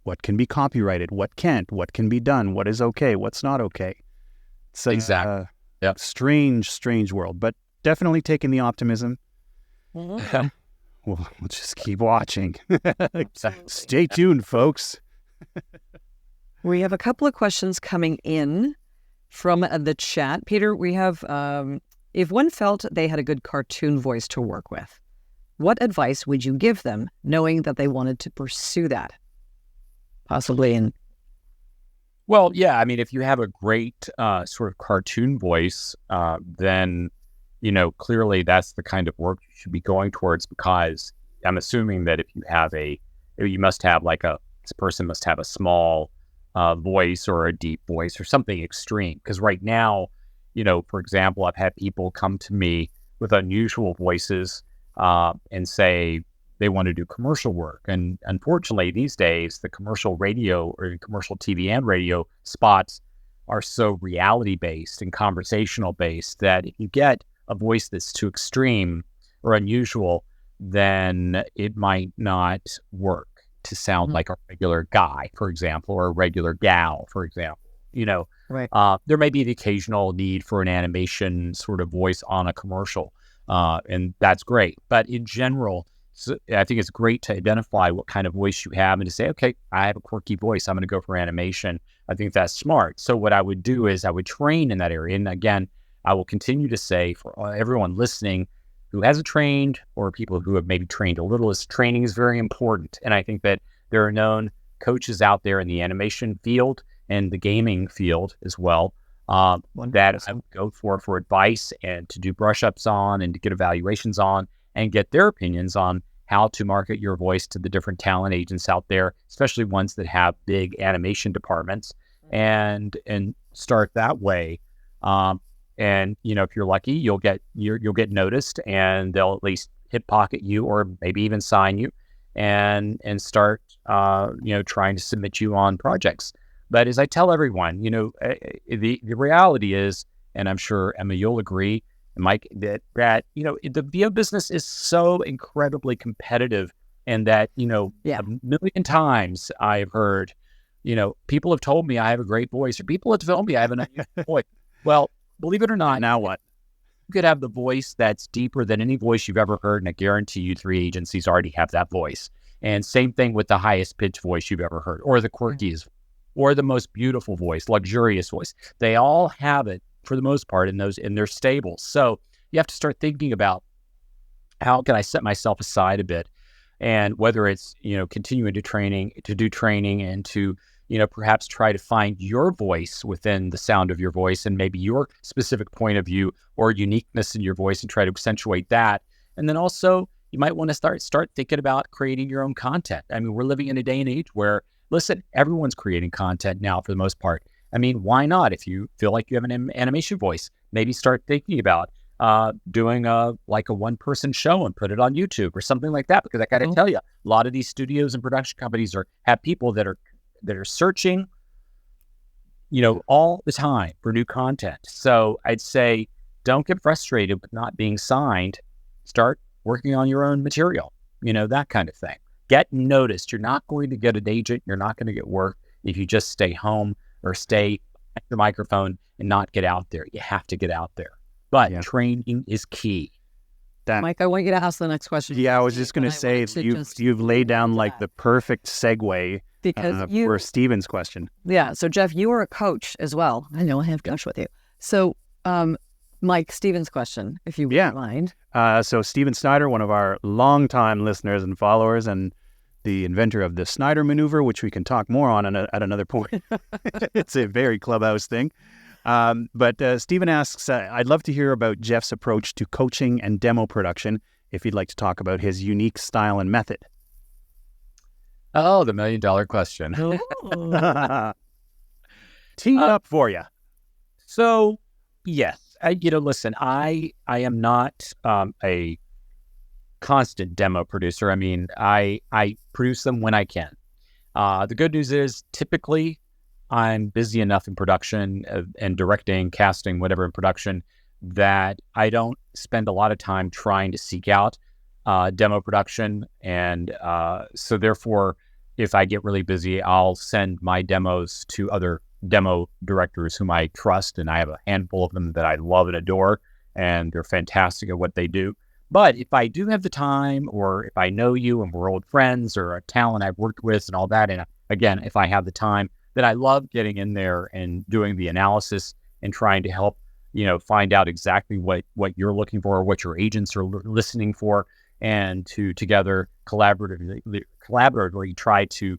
what can be copyrighted, what can't, what can be done, what is okay, what's not okay. It's exactly. Strange world, but definitely taking the optimism. We'll just keep watching. Stay tuned, folks. We have a couple of questions coming in from the chat. Peter, we have, if one felt they had a good cartoon voice to work with, what advice would you give them knowing that they wanted to pursue that? Possibly in... Well, yeah, I mean, if you have a great sort of cartoon voice, then, clearly that's the kind of work you should be going towards, because I'm assuming that if you must have this person must have a small voice or a deep voice or something extreme. Because right now, for example, I've had people come to me with unusual voices and say they want to do commercial work. And unfortunately, these days, the commercial radio or commercial TV and radio spots are so reality-based and conversational-based that if you get a voice that's too extreme or unusual, then it might not work to sound like a regular guy, for example, or a regular gal, for example. Right. There may be the occasional need for an animation sort of voice on a commercial, and that's great. But in general, I think it's great to identify what kind of voice you have and to say, okay, I have a quirky voice. I'm going to go for animation. I think that's smart. So what I would do is I would train in that area. And again, I will continue to say for everyone listening who hasn't trained or people who have maybe trained a little, is training is very important. And I think that there are known coaches out there in the animation field and the gaming field as well that I would go for advice and to do brush-ups on and to get evaluations on and get their opinions on how to market your voice to the different talent agents out there, especially ones that have big animation departments, and start that way. And if you're lucky, you'll get noticed, and they'll at least hip pocket you or maybe even sign you, and start trying to submit you on projects. But as I tell everyone, the reality is, and I'm sure Emma, you'll agree, and Mike, that the VO business is so incredibly competitive, and that a million times I've heard, people have told me I have a great voice, or people have told me I have an unusual voice. Well, believe it or not, Now what? you could have the voice that's deeper than any voice you've ever heard, and I guarantee you 3 agencies already have that voice. And same thing with the highest pitch voice you've ever heard, or the quirkiest, or the most beautiful voice, luxurious voice. They all have it for the most part in their stables. So you have to start thinking about how can I set myself aside a bit, and whether it's continuing to do training and to perhaps try to find your voice within the sound of your voice and maybe your specific point of view or uniqueness in your voice, and try to accentuate that. And then also you might want to start thinking about creating your own content. I mean, we're living in a day and age where, listen, everyone's creating content now for the most part. I mean, why not? If you feel like you have an animation voice, maybe start thinking about doing a one-person show and put it on YouTube or something like that. Because I got to tell you, a lot of these studios and production companies have people that are searching, all the time for new content. So I'd say don't get frustrated with not being signed. Start working on your own material, that kind of thing. Get noticed. You're not going to get an agent. You're not going to get work if you just stay home or stay at the microphone and not get out there. You have to get out there. But training is key. Mike, I want you to ask the next question. Yeah, I was just going to say, you've laid down the perfect segue because for Stephen's question. Yeah. So Jeff, you are a coach as well. I know I have coached with you. So Mike, Stephen's question, if you wouldn't mind. So Stephen Snyder, one of our longtime listeners and followers, and the inventor of the Snyder maneuver, which we can talk more on at another point. It's a very Clubhouse thing. But Stephen asks, I'd love to hear about Jeff's approach to coaching and demo production, if you'd like to talk about his unique style and method. Oh, the $1 million question. Tee it up for you. So, yes, listen, I am not a constant demo producer. I mean, I produce them when I can. The good news is typically I'm busy enough in production and directing, casting, whatever in production, that I don't spend a lot of time trying to seek out demo production. And so therefore, if I get really busy, I'll send my demos to other demo directors whom I trust. And I have a handful of them that I love and adore, and they're fantastic at what they do. But if I do have the time, or if I know you and we're old friends, or a talent I've worked with and all that, and again, if I have the time, then I love getting in there and doing the analysis and trying to help, find out exactly what you're looking for, or what your agents are listening for, and to together collaboratively try to,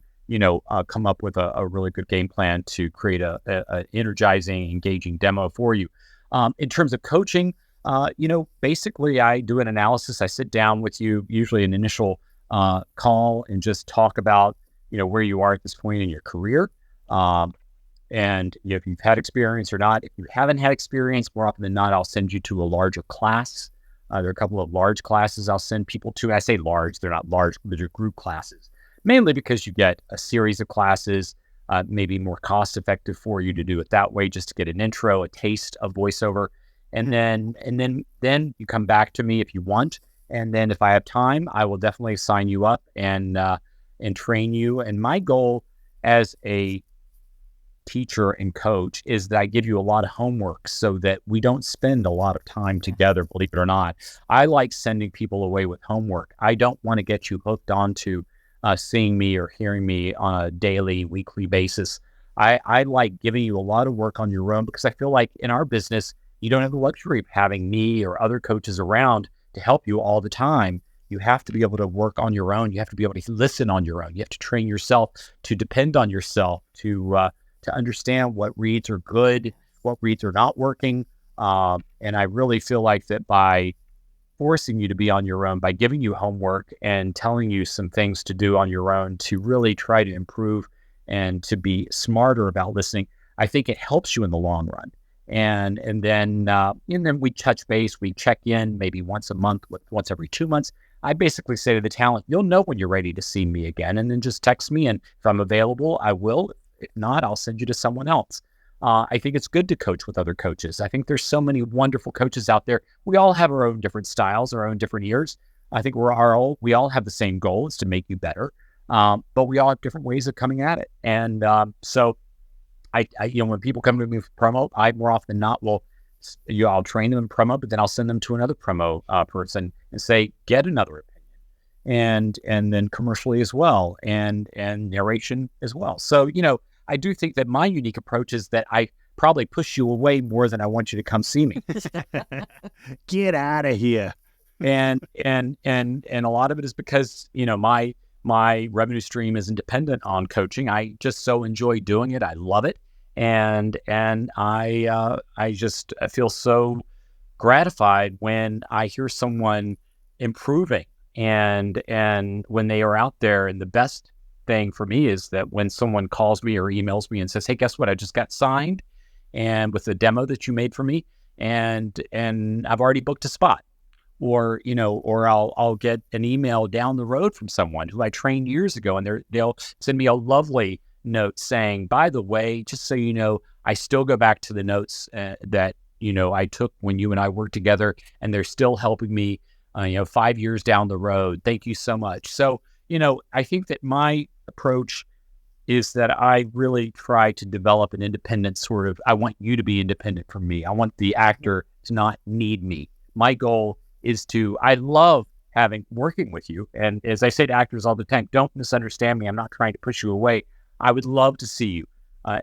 come up with a really good game plan to create a energizing, engaging demo for you. In terms of coaching, basically I do an analysis. I sit down with you, usually an initial call, and just talk about, where you are at this point in your career. And if you've had experience or not. If you haven't had experience, more often than not, I'll send you to a larger class There are a couple of large classes I'll send people to. I say large, they're not large, but they're group classes, mainly because you get a series of classes, maybe more cost effective for you to do it that way, just to get an intro, a taste of voiceover. And then you come back to me if you want. And then if I have time, I will definitely sign you up and train you. And my goal as a teacher and coach is that I give you a lot of homework so that we don't spend a lot of time together, believe it or not. I like sending people away with homework. I don't want to get you hooked onto seeing me or hearing me on a daily, weekly basis. I like giving you a lot of work on your own, because I feel like in our business, you don't have the luxury of having me or other coaches around to help you all the time. You have to be able to work on your own. You have to be able to listen on your own. You have to train yourself to depend on yourself, to understand what reads are good, what reads are not working. And I really feel like that by forcing you to be on your own, by giving you homework and telling you some things to do on your own to really try to improve and to be smarter about listening, I think it helps you in the long run. And then we touch base, we check in maybe once a month, once every 2 months. I basically say to the talent, you'll know when you're ready to see me again, and then just text me. And if I'm available, I will. If not, I'll send you to someone else. I think it's good to coach with other coaches. I think there's so many wonderful coaches out there. We all have our own different styles, our own different ears. I think we all have the same goal, is to make you better. But we all have different ways of coming at it. And so I when people come to me for promo, I more often than not I'll train them in promo, but then I'll send them to another promo person and say, get another opinion, and then commercially as well, and narration as well. So I do think that my unique approach is that I probably push you away more than I want you to come see me. Get out of here. And a lot of it is because my revenue stream isn't dependent on coaching. I just so enjoy doing it. I love it. And I feel so gratified when I hear someone improving and when they are out there. And the best thing for me is that when someone calls me or emails me and says, hey, guess what? I just got signed, and with the demo that you made for me, and I've already booked a spot. Or I'll get an email down the road from someone who I trained years ago, and they'll send me a lovely note saying, by the way, just so you know, I still go back to the notes that I took when you and I worked together, and they're still helping me 5 years down the road. Thank you so much. So I think that my approach is that I really try to develop an independent I want you to be independent from me. I want the actor to not need me. My goal is I love working with you. And as I say to actors all the time, don't misunderstand me. I'm not trying to push you away. I would love to see you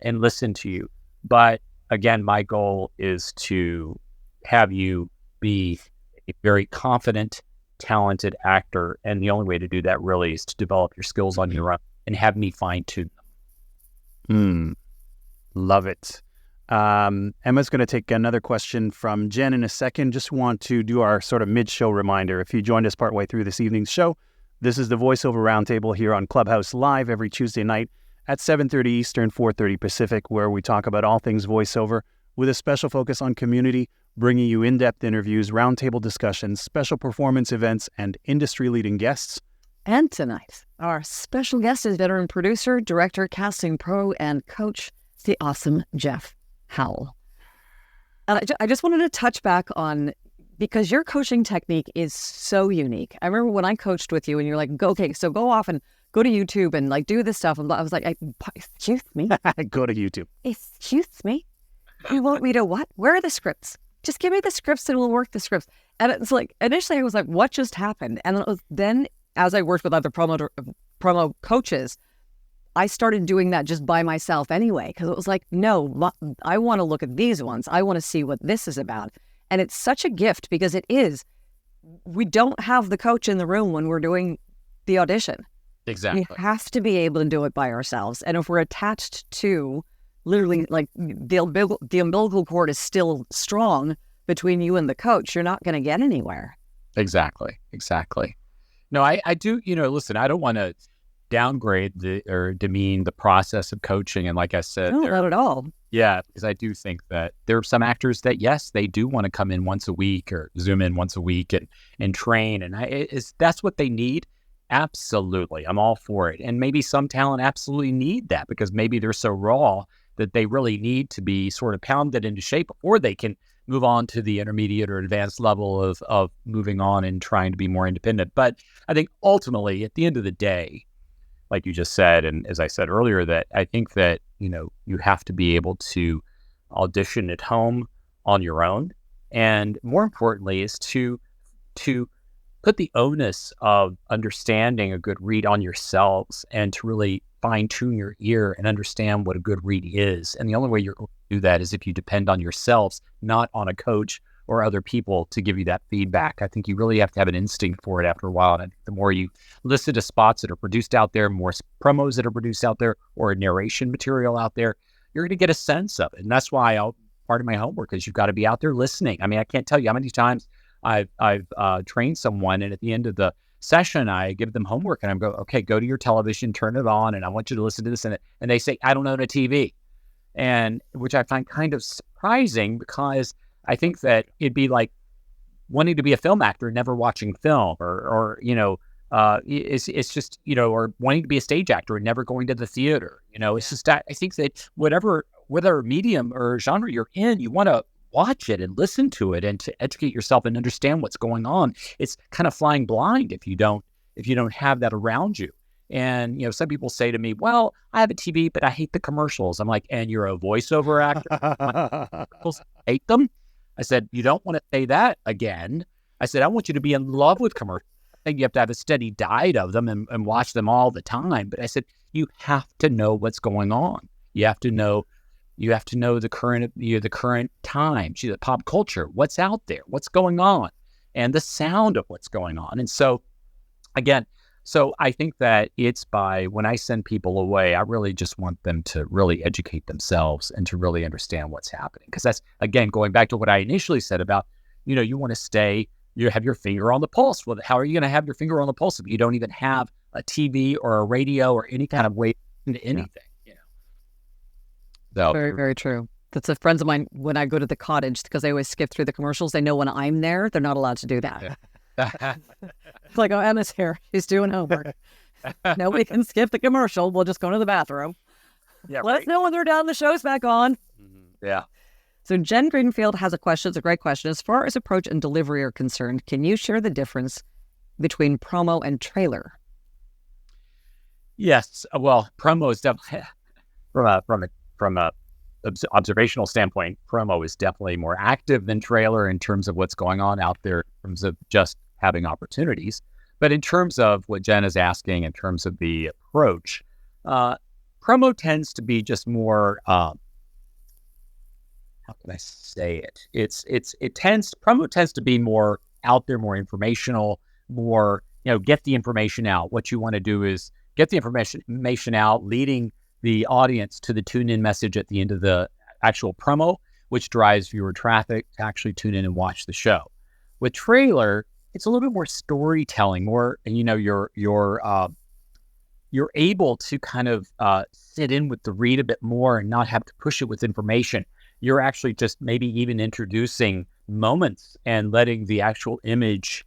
and listen to you. But again, my goal is to have you be a very confident, talented actor. And the only way to do that really is to develop your skills on your own and have me fine tune them. Love it. Emma's going to take another question from Jen in a second. Just want to do our sort of mid-show reminder. If you joined us partway through this evening's show, this is the Voiceover Round Table here on Clubhouse Live every Tuesday night at 7:30 Eastern, 4:30 Pacific, where we talk about all things voiceover with a special focus on community, bringing you in-depth interviews, roundtable discussions, special performance events, and industry-leading guests. And tonight, our special guest is veteran producer, director, casting pro, and coach, the awesome Jeff Howell. And I just wanted to touch back on, because your coaching technique is so unique. I remember when I coached with you and you're like, okay, so go off and go to YouTube and do this stuff. And I was like, excuse me? Go to YouTube. Excuse me? You want me to what? Where are the scripts? Just give me the scripts and we'll work the scripts. And it's like, initially I was like, what just happened? And then as I worked with other promo coaches, I started doing that just by myself anyway, because it was like, no, I want to look at these ones. I want to see what this is about. And it's such a gift, because it is. We don't have the coach in the room when we're doing the audition. Exactly. We have to be able to do it by ourselves. And if we're attached to literally the umbilical cord is still strong between you and the coach, you're not going to get anywhere. Exactly. No, I do, listen, I don't want to downgrade or demean the process of coaching. And like I said, No, not at all. yeah, because I do think that there are some actors that, yes, they do want to come in once a week or Zoom in once a week and train. And that's what they need. Absolutely. I'm all for it. And maybe some talent absolutely need that because maybe they're so raw that they really need to be sort of pounded into shape, or they can move on to the intermediate or advanced level of moving on and trying to be more independent. But I think ultimately, at the end of the day, like you just said, and as I said earlier, that I think that, you have to be able to audition at home on your own. And more importantly is to put the onus of understanding a good read on yourselves and to really fine tune your ear and understand what a good read is. And the only way you're going to do that is if you depend on yourselves, not on a coach or other people to give you that feedback. I think you really have to have an instinct for it after a while. And I think the more you listen to spots that are produced out there, more promos that are produced out there, or narration material out there, you're going to get a sense of it. And that's why part of my homework is you've got to be out there listening. I mean, I can't tell you how many times I've trained someone, and at the end of the session, I give them homework, and I'm go, okay, go to your television, turn it on, and I want you to listen to this. And they say, I don't own a TV, and which I find kind of surprising because I think that it'd be like wanting to be a film actor and never watching film, or it's just, or wanting to be a stage actor and never going to the theater. It's just, I think that whatever medium or genre you're in, you want to watch it and listen to it and to educate yourself and understand what's going on. It's kind of flying blind if you don't have that around you. And, some people say to me, well, I have a TV, but I hate the commercials. I'm like, and you're a voiceover actor? I hate them. I said, you don't want to say that again. I said, I want you to be in love with commercials. I think you have to have a steady diet of them and watch them all the time. But I said, you have to know what's going on. You have to know the current time, the pop culture, what's out there, what's going on, and the sound of what's going on. And so, again, I think that when I send people away, I really just want them to really educate themselves and to really understand what's happening. Because that's, again, going back to what I initially said about, you want to you have your finger on the pulse. Well, how are you going to have your finger on the pulse if you don't even have a TV or a radio or any kind of way into anything? So, very, very true. That's the friends of mine when I go to the cottage, because they always skip through the commercials. They know when I'm there, they're not allowed to do that. It's like, oh, Emma's here. She's doing homework. Nobody can skip the commercial. We'll just go to the bathroom. Yeah, Let us know when they're done. The show's back on. Mm-hmm. Yeah. So Jen Greenfield has a question. It's a great question. As far as approach and delivery are concerned, can you share the difference between promo and trailer? Yes. Well, promo is definitely from a observational standpoint, promo is definitely more active than trailer in terms of what's going on out there, in terms of just having opportunities. But in terms of what Jen is asking, in terms of the approach, promo tends to be just more, how can I say it? Promo tends to be more out there, more informational, more, get the information out. What you want to do is get the information out, leading the audience to the tune-in message at the end of the actual promo, which drives viewer traffic to actually tune in and watch the show. With trailer, it's a little bit more storytelling, more, you're able to kind of sit in with the read a bit more and not have to push it with information. You're actually just maybe even introducing moments and letting the actual image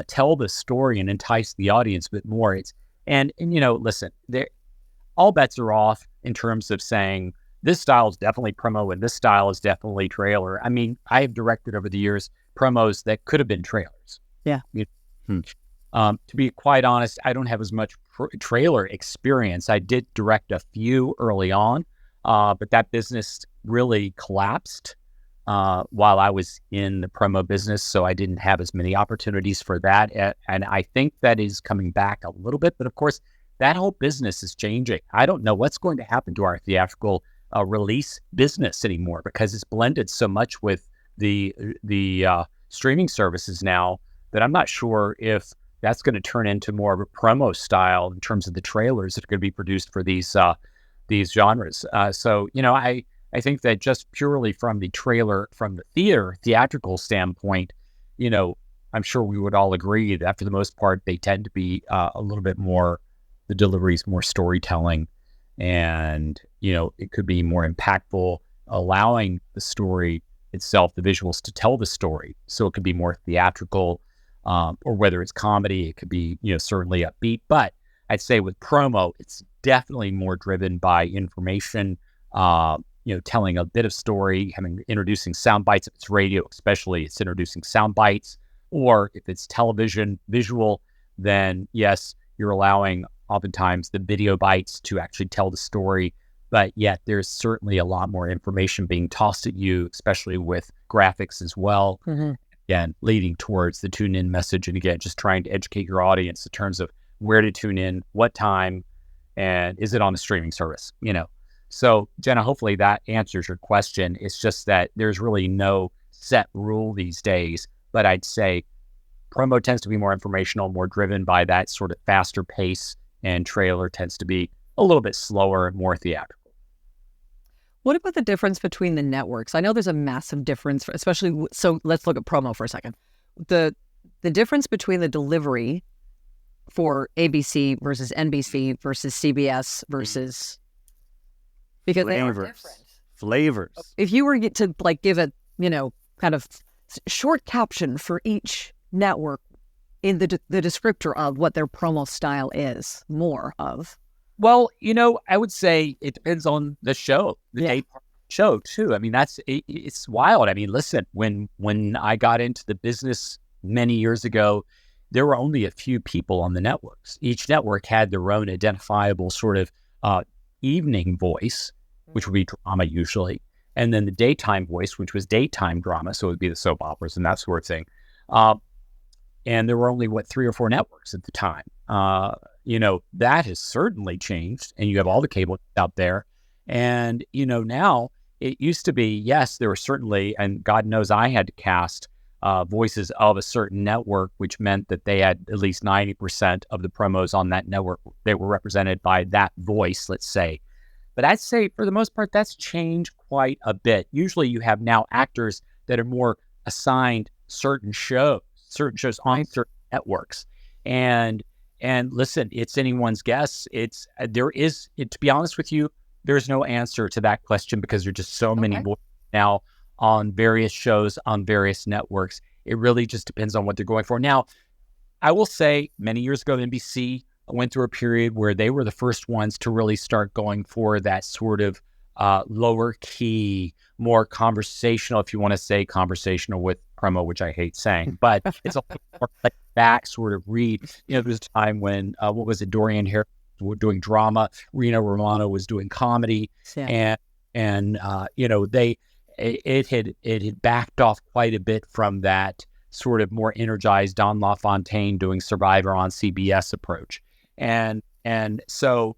tell the story and entice the audience a bit more. Listen, all bets are off in terms of saying this style is definitely promo and this style is definitely trailer. I mean, I have directed over the years promos that could have been trailers. Yeah. To be quite honest, I don't have as much trailer experience. I did direct a few early on, but that business really collapsed while I was in the promo business, so I didn't have as many opportunities for that. And I think that is coming back a little bit, but of course, that whole business is changing. I don't know what's going to happen to our theatrical release business anymore because it's blended so much with the streaming services now that I'm not sure if that's going to turn into more of a promo style in terms of the trailers that are going to be produced for these genres. I think that just purely from the trailer, from the theatrical standpoint, I'm sure we would all agree that for the most part, they tend to be a little bit more, the delivery is more storytelling, and it could be more impactful, allowing the story itself, the visuals, to tell the story. So it could be more theatrical, or whether it's comedy, it could be certainly upbeat. But I'd say with promo, it's definitely more driven by information, telling a bit of story, introducing sound bites. If it's radio, especially, it's introducing sound bites. Or if it's television, visual, then yes, you're allowing oftentimes the video bites to actually tell the story. But yet there's certainly a lot more information being tossed at you, especially with graphics as well. Mm-hmm. Again, leading towards the tune-in message. And again, just trying to educate your audience in terms of where to tune in, what time, and is it on a streaming service, So, Jenna, hopefully that answers your question. It's just that there's really no set rule these days, but I'd say promo tends to be more informational, more driven by that sort of faster pace, and trailer tends to be a little bit slower and more theatrical. What about the difference between the networks? I know there's a massive difference, especially, so let's look at promo for a second. The difference between the delivery for ABC versus NBC versus CBS versus, because they are different. Flavors. If you were to give a, kind of short caption for each network in the descriptor of what their promo style is, more of. Well, I would say it depends on the show, the day part of the show too. It's wild. Listen, when I got into the business many years ago, there were only a few people on the networks. Each network had their own identifiable sort of evening voice, which would be drama usually, and then the daytime voice, which was daytime drama, so it would be the soap operas and that sort of thing. And there were only 3 or 4 networks at the time. That has certainly changed, and you have all the cable out there. And, now it used to be, yes, there were certainly, and God knows I had to cast voices of a certain network, which meant that they had at least 90% of the promos on that network. They were represented by that voice, let's say. But I'd say for the most part, that's changed quite a bit. Usually you have now actors that are more assigned certain shows on certain networks. And listen, it's anyone's guess. To be honest with you, there's no answer to that question because there's just so many voices now on various shows, on various networks. It really just depends on what they're going for. Now, I will say many years ago, NBC went through a period where they were the first ones to really start going for that sort of lower key, more conversational, if you want to say conversational with promo, which I hate saying, but it's a more like that sort of read. There was a time when, Dorian Hare was doing drama, Reno Romano was doing comedy, and it had backed off quite a bit from that sort of more energized Don LaFontaine doing Survivor on CBS approach. And so,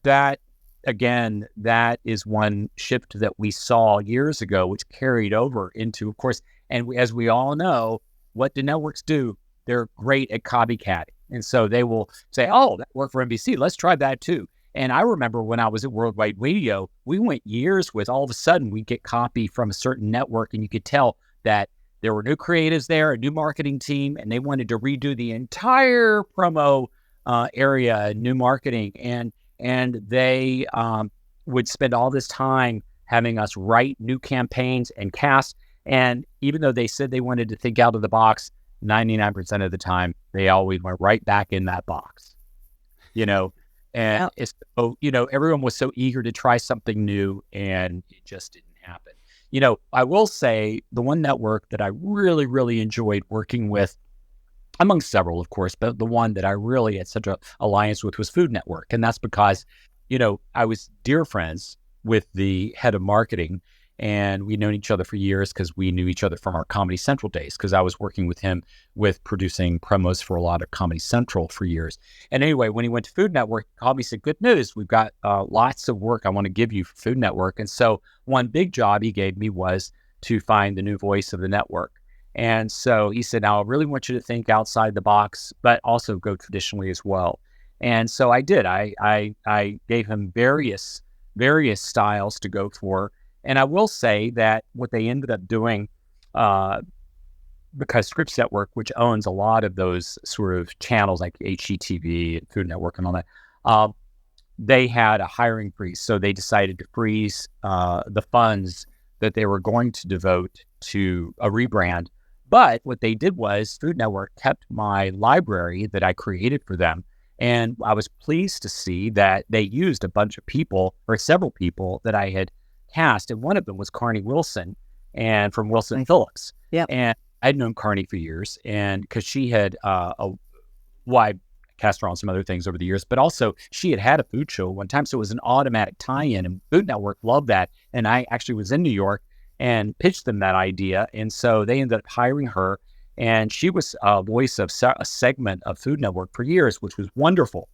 that, again, that is one shift that we saw years ago, which carried over into, of course, and as we all know, what do networks do? They're great at copycatting. And so they will say, oh, that worked for NBC. Let's try that too. And I remember when I was at Worldwide Radio, we went years with all of a sudden we'd get copy from a certain network and you could tell that there were new creatives there, a new marketing team, and they wanted to redo the entire promo area, new marketing. And they would spend all this time having us write new campaigns and cast. And even though they said they wanted to think out of the box, 99% of the time, they always went right back in that box, And it's, everyone was so eager to try something new, and it just didn't happen. I will say the one network that I really, really enjoyed working with, among several, of course, but the one that I really had such an alliance with was Food Network. And that's because, I was dear friends with the head of marketing, and we'd known each other for years because we knew each other from our Comedy Central days, because I was working with him with producing promos for a lot of Comedy Central for years. And anyway, when he went to Food Network, he called me and said, good news, we've got lots of work I want to give you for Food Network. And so one big job he gave me was to find the new voice of the network. And so he said, now I really want you to think outside the box, but also go traditionally as well. And so I did. I gave him various styles to go for. And I will say that what they ended up doing because Scripps Network, which owns a lot of those sort of channels like HGTV and Food Network and all that, they had a hiring freeze. So they decided to freeze the funds that they were going to devote to a rebrand. But what they did was Food Network kept my library that I created for them. And I was pleased to see that they used a bunch of people, or several people, that I had cast. And one of them was Carney Wilson, and from Wilson Phillips. Yep. And I'd known Carney for years, and because she had I cast her on some other things over the years, but also she had a food show one time. So it was an automatic tie-in, and Food Network loved that. And I actually was in New York and pitched them that idea. And so they ended up hiring her. And she was a voice of a segment of Food Network for years, which was wonderful.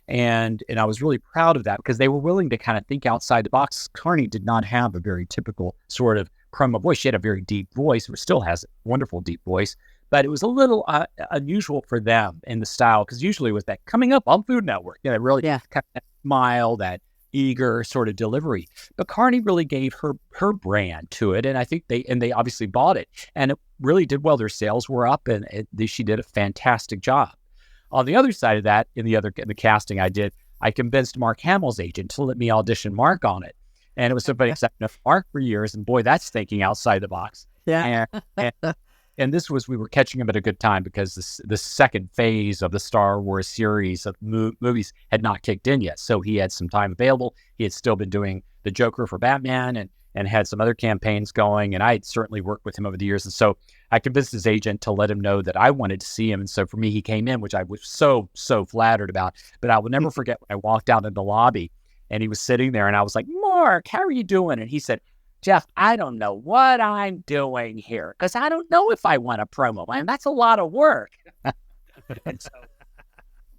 And I was really proud of that because they were willing to kind of think outside the box. Carney did not have a very typical sort of promo voice. She had a very deep voice, or still has a wonderful deep voice, but it was a little unusual for them in the style, because usually with that coming up on Food Network, really kind of that smile, that eager sort of delivery. But Carney really gave her brand to it, and I think they obviously bought it, and it really did well. Their sales were up, and she did a fantastic job. On the other side of that, in the casting I convinced Mark Hamill's agent to let me audition Mark on it, and it was somebody I've known Mark for years, and boy, that's thinking outside the box. Yeah. And we were catching him at a good time, because the second phase of the Star Wars series of movies had not kicked in yet. So he had some time available. He had still been doing the Joker for Batman and had some other campaigns going. And I had certainly worked with him over the years. And so I convinced his agent to let him know that I wanted to see him. And so for me, he came in, which I was so flattered about. But I will never forget when I walked out in the lobby and he was sitting there, and I was like, "Mark, how are you doing?" And he said, "Jeff, I don't know what I'm doing here, because I don't know if I want a promo, and that's a lot of work." And so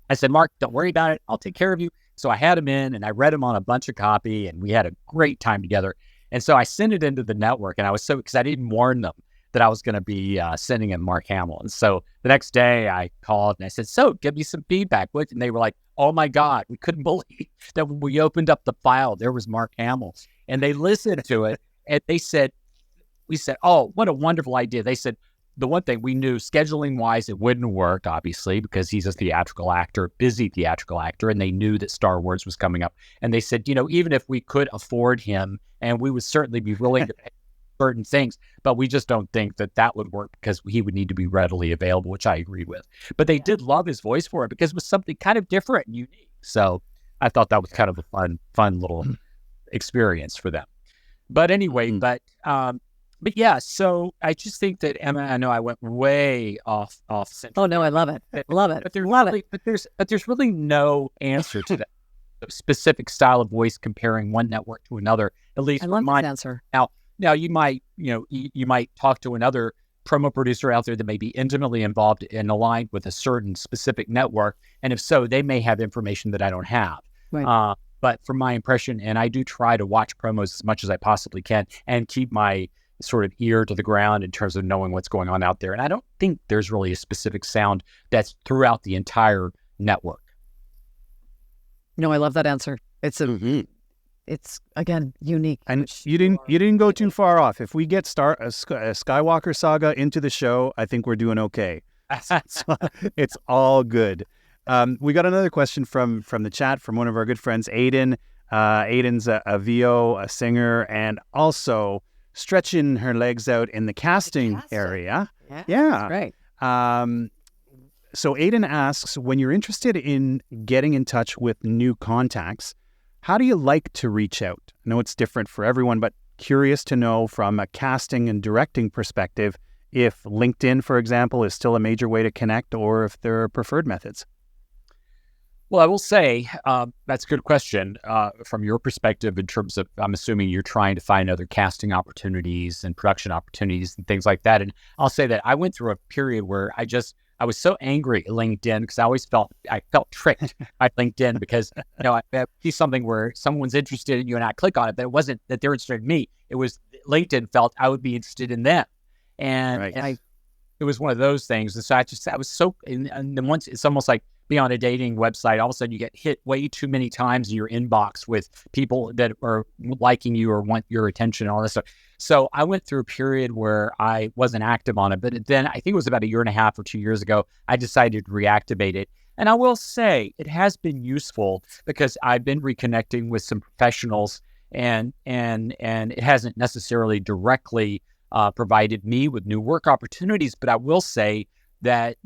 I said, "Mark, don't worry about it. I'll take care of you." So I had him in, and I read him on a bunch of copy, and we had a great time together. And so I sent it into the network, and I was because I didn't warn them that I was going to be sending him Mark Hamill. And so the next day I called and I said, "So give me some feedback." And they were like, "Oh my God, we couldn't believe that when we opened up the file, there was Mark Hamill." And they listened to it. And we said, "Oh, what a wonderful idea." They said, the one thing we knew, scheduling wise, it wouldn't work, obviously, because he's a busy theatrical actor, and they knew that Star Wars was coming up. And they said, even if we could afford him, and we would certainly be willing to pay certain things, but we just don't think that would work, because he would need to be readily available, which I agree with. But they did love his voice for it, because it was something kind of different and unique. So I thought that was kind of a fun little experience for them. But anyway, but yeah, so I just think that, Emma, I know I went way off center. Oh no, I love it. Love it. But there's really no answer to that specific style of voice comparing one network to another. At least I love that answer. Now you might, you might talk to another promo producer out there that may be intimately involved and aligned with a certain specific network, and if so, they may have information that I don't have. Right. But from my impression, and I do try to watch promos as much as I possibly can and keep my sort of ear to the ground in terms of knowing what's going on out there. And I don't think there's really a specific sound that's throughout the entire network. No, I love that answer. It's it's again unique. And you didn't go too far off. If we get a Skywalker saga into the show, I think we're doing okay. It's all good. We got another question from the chat from one of our good friends, Aiden. Aiden's a VO, a singer, and also stretching her legs out in the casting area. Yeah. Great. So Aiden asks, when you're interested in getting in touch with new contacts, how do you like to reach out? I know it's different for everyone, but curious to know from a casting and directing perspective if LinkedIn, for example, is still a major way to connect, or if there are preferred methods. Well, I will say that's a good question from your perspective in terms of, I'm assuming you're trying to find other casting opportunities and production opportunities and things like that. And I'll say that I went through a period where I was so angry at LinkedIn because I felt tricked by LinkedIn because, I see something where someone's interested in you and I click on it, but it wasn't that they're interested in me. It was LinkedIn felt I would be interested in them. And, right. it was one of those things. And so I was so, and then once it's almost like, be on a dating website, all of a sudden you get hit way too many times in your inbox with people that are liking you or want your attention and all this stuff. So I went through a period where I wasn't active on it, but then I think it was about a year and a half or 2 years ago, I decided to reactivate it. And I will say it has been useful because I've been reconnecting with some professionals, and it hasn't necessarily directly provided me with new work opportunities. But I will say that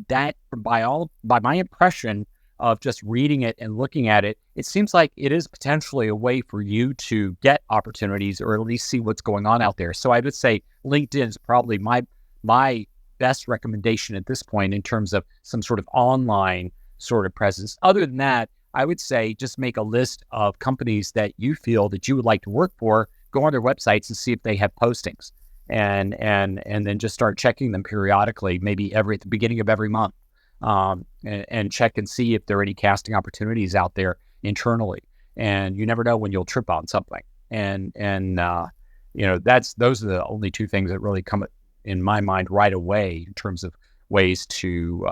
by my impression of just reading it and looking at it, it seems like it is potentially a way for you to get opportunities or at least see what's going on out there. So I would say LinkedIn is probably my best recommendation at this point in terms of some sort of online sort of presence. Other than that, I would say just make a list of companies that you feel that you would like to work for, go on their websites and see if they have postings, and then just start checking them periodically, maybe at the beginning of every month, and check and see if there are any casting opportunities out there internally. And you never know when you'll trip on something. And those are the only two things that really come in my mind right away in terms of ways to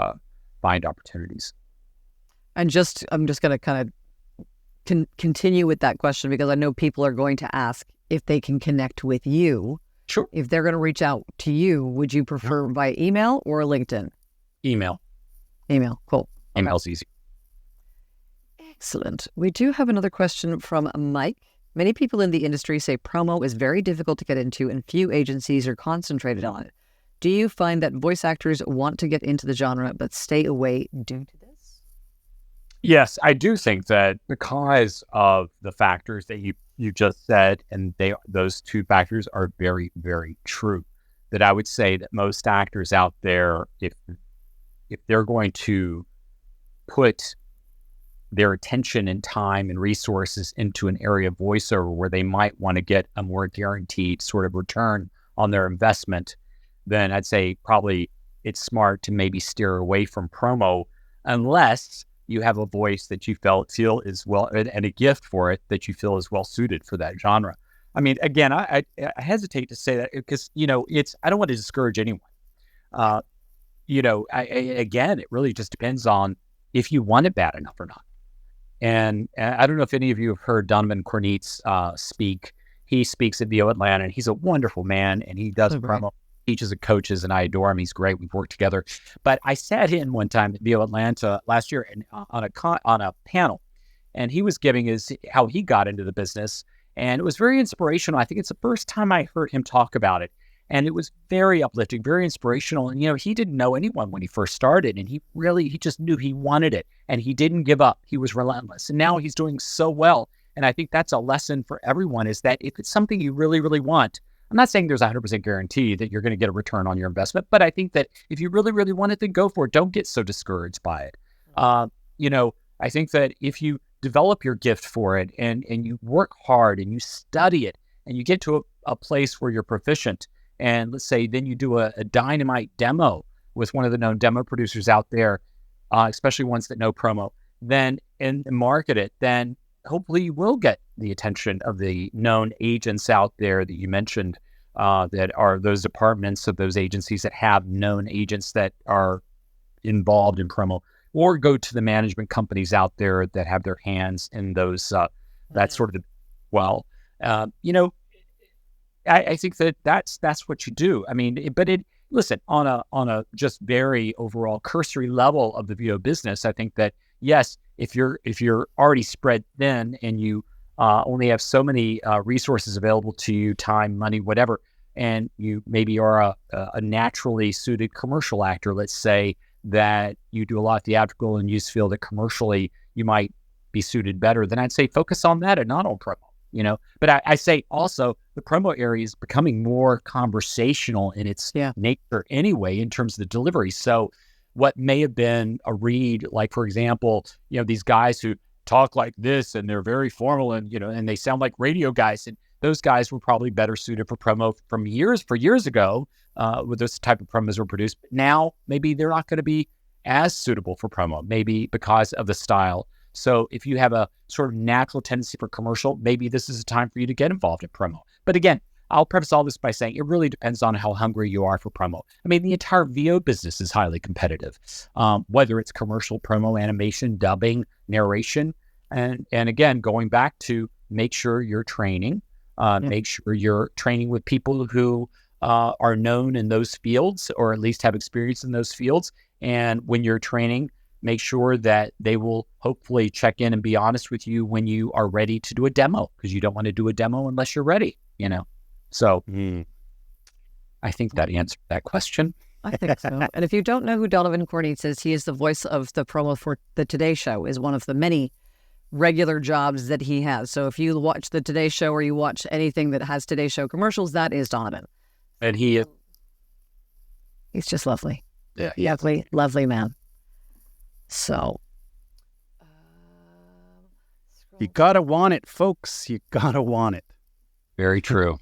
find opportunities. And I'm just going to kind of continue with that question, because I know people are going to ask if they can connect with you. Sure. If they're going to reach out to you, would you prefer by email or LinkedIn? Email. Cool. Email's easy. Excellent. We do have another question from Mike. Many people in the industry say promo is very difficult to get into and few agencies are concentrated on it. Do you find that voice actors want to get into the genre but stay away due to this? Yes, I do think that because of the factors that you just said, and those two factors are very, very true, that I would say that most actors out there, if they're going to put their attention and time and resources into an area of voiceover where they might want to get a more guaranteed sort of return on their investment, then I'd say probably it's smart to maybe steer away from promo, unless you have a voice that you feel is well, and a gift for it that you feel is well suited for that genre. I mean, again, I hesitate to say that because, I don't want to discourage anyone. Again, it really just depends on if you want it bad enough or not. And I don't know if any of you have heard Donovan Cornetz speak. He speaks at VO Atlanta, and he's a wonderful man, and he does promo, teaches and coaches, and I adore him. He's great. We've worked together. But I sat in one time at VO Atlanta last year and on a panel, and he was giving how he got into the business, and it was very inspirational. I think it's the first time I heard him talk about it, and it was very uplifting, very inspirational. And he didn't know anyone when he first started, and he just knew he wanted it, and he didn't give up. He was relentless, and now he's doing so well. And I think that's a lesson for everyone: is that if it's something you really, really want, I'm not saying there's a 100% guarantee that you're going to get a return on your investment, but I think that if you really, really want it, then go for it. Don't get so discouraged by it. I think that if you develop your gift for it and you work hard and you study it and you get to a place where you're proficient, and let's say then you do a dynamite demo with one of the known demo producers out there, especially ones that know promo, then and market it, then hopefully you will get the attention of the known agents out there that you mentioned, that are those departments of those agencies that have known agents that are involved in promo, or go to the management companies out there that have their hands in those, that sort of, I think that's what you do. I mean, listen, on a just very overall cursory level of the VO business, I think that yes, if you're already spread thin and you only have so many resources available to you, time, money, whatever, and you maybe are a naturally suited commercial actor, let's say that you do a lot of theatrical and you just feel that commercially you might be suited better, then I'd say focus on that and not on promo. But I say also the promo area is becoming more conversational in its nature anyway, in terms of the delivery. So what may have been a read, like, for example, these guys who talk like this and they're very formal and, and they sound like radio guys, and those guys were probably better suited for promo years ago, with this type of promos were produced. But now maybe they're not going to be as suitable for promo, maybe because of the style. So if you have a sort of natural tendency for commercial, maybe this is a time for you to get involved in promo. But again, I'll preface all this by saying it really depends on how hungry you are for promo. I mean, the entire VO business is highly competitive, whether it's commercial, promo, animation, dubbing, narration. And again, going back to make sure you're training, make sure you're training with people who are known in those fields, or at least have experience in those fields. And when you're training, make sure that they will hopefully check in and be honest with you when you are ready to do a demo, because you don't want to do a demo unless you're ready, So I think that answered that question. I think so. And if you don't know who Donovan Cornitz is, he is the voice of the promo for the Today Show, is one of the many regular jobs that he has. So if you watch the Today Show or you watch anything that has Today Show commercials, that is Donovan. And he's just lovely. Yeah. Lovely man. So. You gotta want it, folks. You gotta want it. Very true.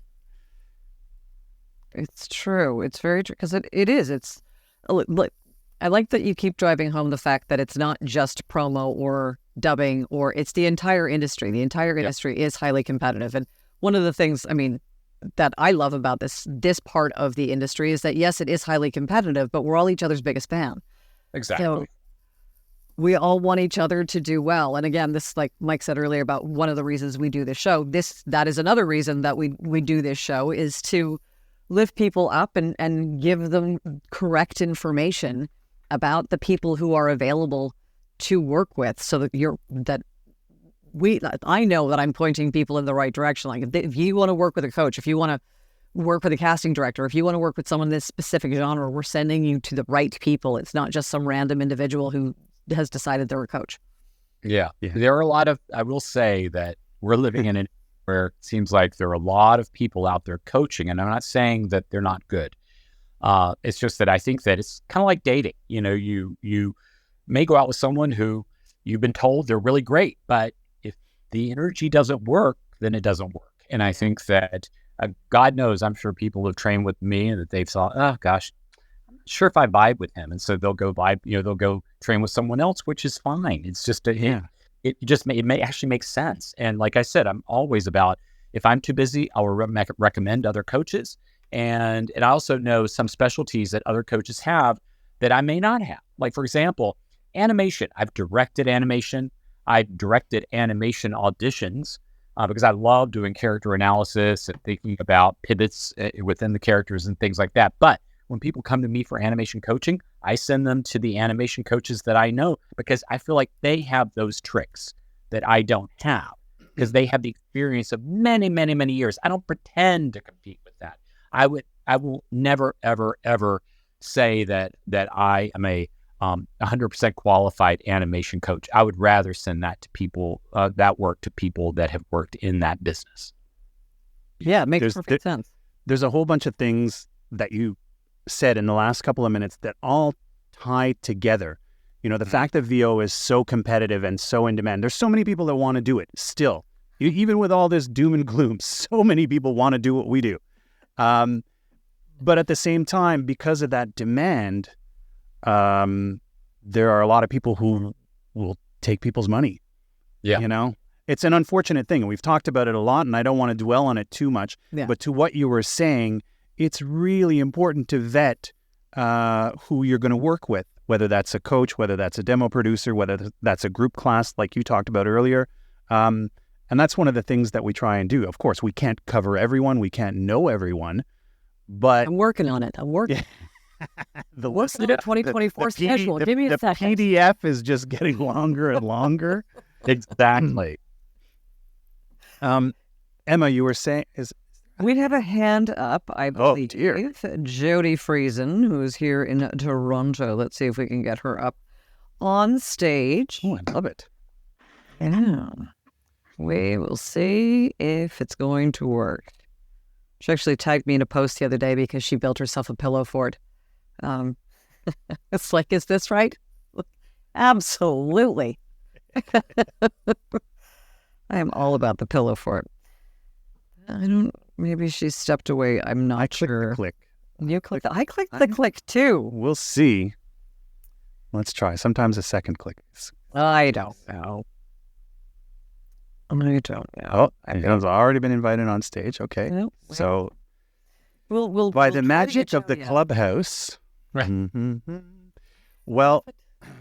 It's true. It's very true. Because it is. It's. I like that you keep driving home the fact that it's not just promo or dubbing, or it's the entire industry. The entire industry is highly competitive. And one of the things, that I love about this part of the industry is that, yes, it is highly competitive, but we're all each other's biggest fan. Exactly. So we all want each other to do well. And again, this, like Mike said earlier, about one of the reasons we do this show, that is another reason that we do this show, is to lift people up and give them correct information about the people who are available to work with, so that I know that I'm pointing people in the right direction. Like if you want to work with a coach, if you want to work with a casting director, if you want to work with someone in this specific genre, we're sending you to the right people. It's not just some random individual who has decided they're a coach. Yeah. There are a lot of, I will say that we're living in it where it seems like there are a lot of people out there coaching, and I'm not saying that they're not good. It's just that I think that it's kind of like dating. You may go out with someone who you've been told they're really great, but if the energy doesn't work, then it doesn't work. And I think that God knows, I'm sure people have trained with me and that they've thought, oh gosh, I'm not sure if I vibe with him. And so they'll go they'll go train with someone else, which is fine. It's just, it may actually make sense. And like I said, I'm always about, if I'm too busy, I will recommend other coaches. And I also know some specialties that other coaches have that I may not have. Like, for example, animation. I've directed animation. I directed animation auditions because I love doing character analysis and thinking about pivots within the characters and things like that. But when people come to me for animation coaching, I send them to the animation coaches that I know, because I feel like they have those tricks that I don't have, because they have the experience of many, many, many years. I don't pretend to compete with that. I will never, ever, ever say that I am a 100% qualified animation coach. I would rather send that to people, that work to people that have worked in that business. Yeah, it makes perfect sense. There's a whole bunch of things that you said in the last couple of minutes that all tie together. The fact that VO is so competitive and so in demand. There's so many people that want to do it still. Even with all this doom and gloom, so many people want to do what we do. But at the same time, because of that demand, there are a lot of people who will take people's money. Yeah. It's an unfortunate thing. And we've talked about it a lot, and I don't want to dwell on it too much. Yeah. But to what you were saying, it's really important to vet who you're going to work with, whether that's a coach, whether that's a demo producer, whether that's a group class like you talked about earlier. And that's one of the things that we try and do. Of course, we can't cover everyone. We can't know everyone. But I'm working on it. What's the 2024 schedule? Give me a second. The PDF is just getting longer and longer. Exactly. Emma, you were saying we have a hand up, I believe. Oh, dear. Jody Friesen, who's here in Toronto. Let's see if we can get her up on stage. Oh, I love it. Yeah. We will see if it's going to work. She actually tagged me in a post the other day because she built herself a pillow fort. It's like, is this right? Absolutely. I am all about the pillow fort. Maybe she stepped away. I'm not sure. I click. You clicked. I clicked the click too. We'll see. Let's try. Sometimes a second click. I don't know. I don't know. Oh, Angel's already been invited on stage. Okay. Well, So we'll by we'll the try to magic get of the Jody up. clubhouse. Right. Well,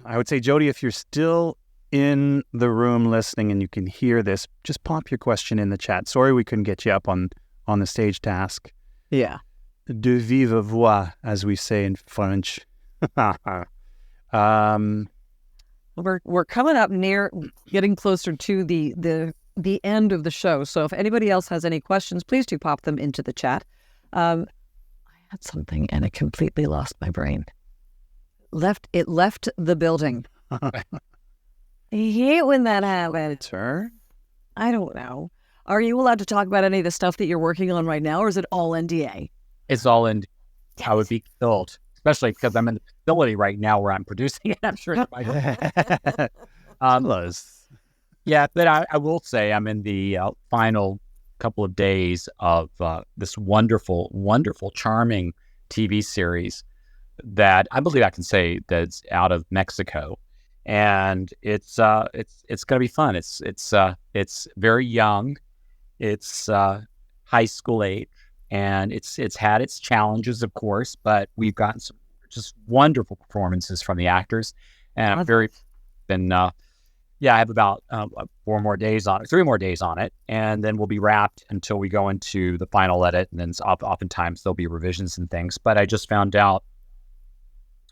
I would say, Jody, if you're still in the room listening and you can hear this, just pop your question in the chat. Sorry we couldn't get you up on the stage to ask. Yeah. De vive voix, as we say in French. We're coming up near getting closer to the end of the show. So if anybody else has any questions, please do pop them into the chat. I had something and it completely lost my brain. It left the building. I hate when that happens. Sir? I don't know. Are you allowed to talk about any of the stuff that you're working on right now, or is it all NDA? It's all in. I would be killed, especially because I'm in the facility right now where I'm producing it. I'm sure it's my Yeah, but I will say I'm in the final couple of days of this wonderful, wonderful, charming TV series that I believe I can say that's out of Mexico, and it's going to be fun. It's very young, it's high school age, and it's had its challenges, of course, but we've gotten some just wonderful performances from the actors, and I'm very been. I have about 3 more days on it, and then we'll be wrapped until we go into the final edit, and then oftentimes there'll be revisions and things. But I just found out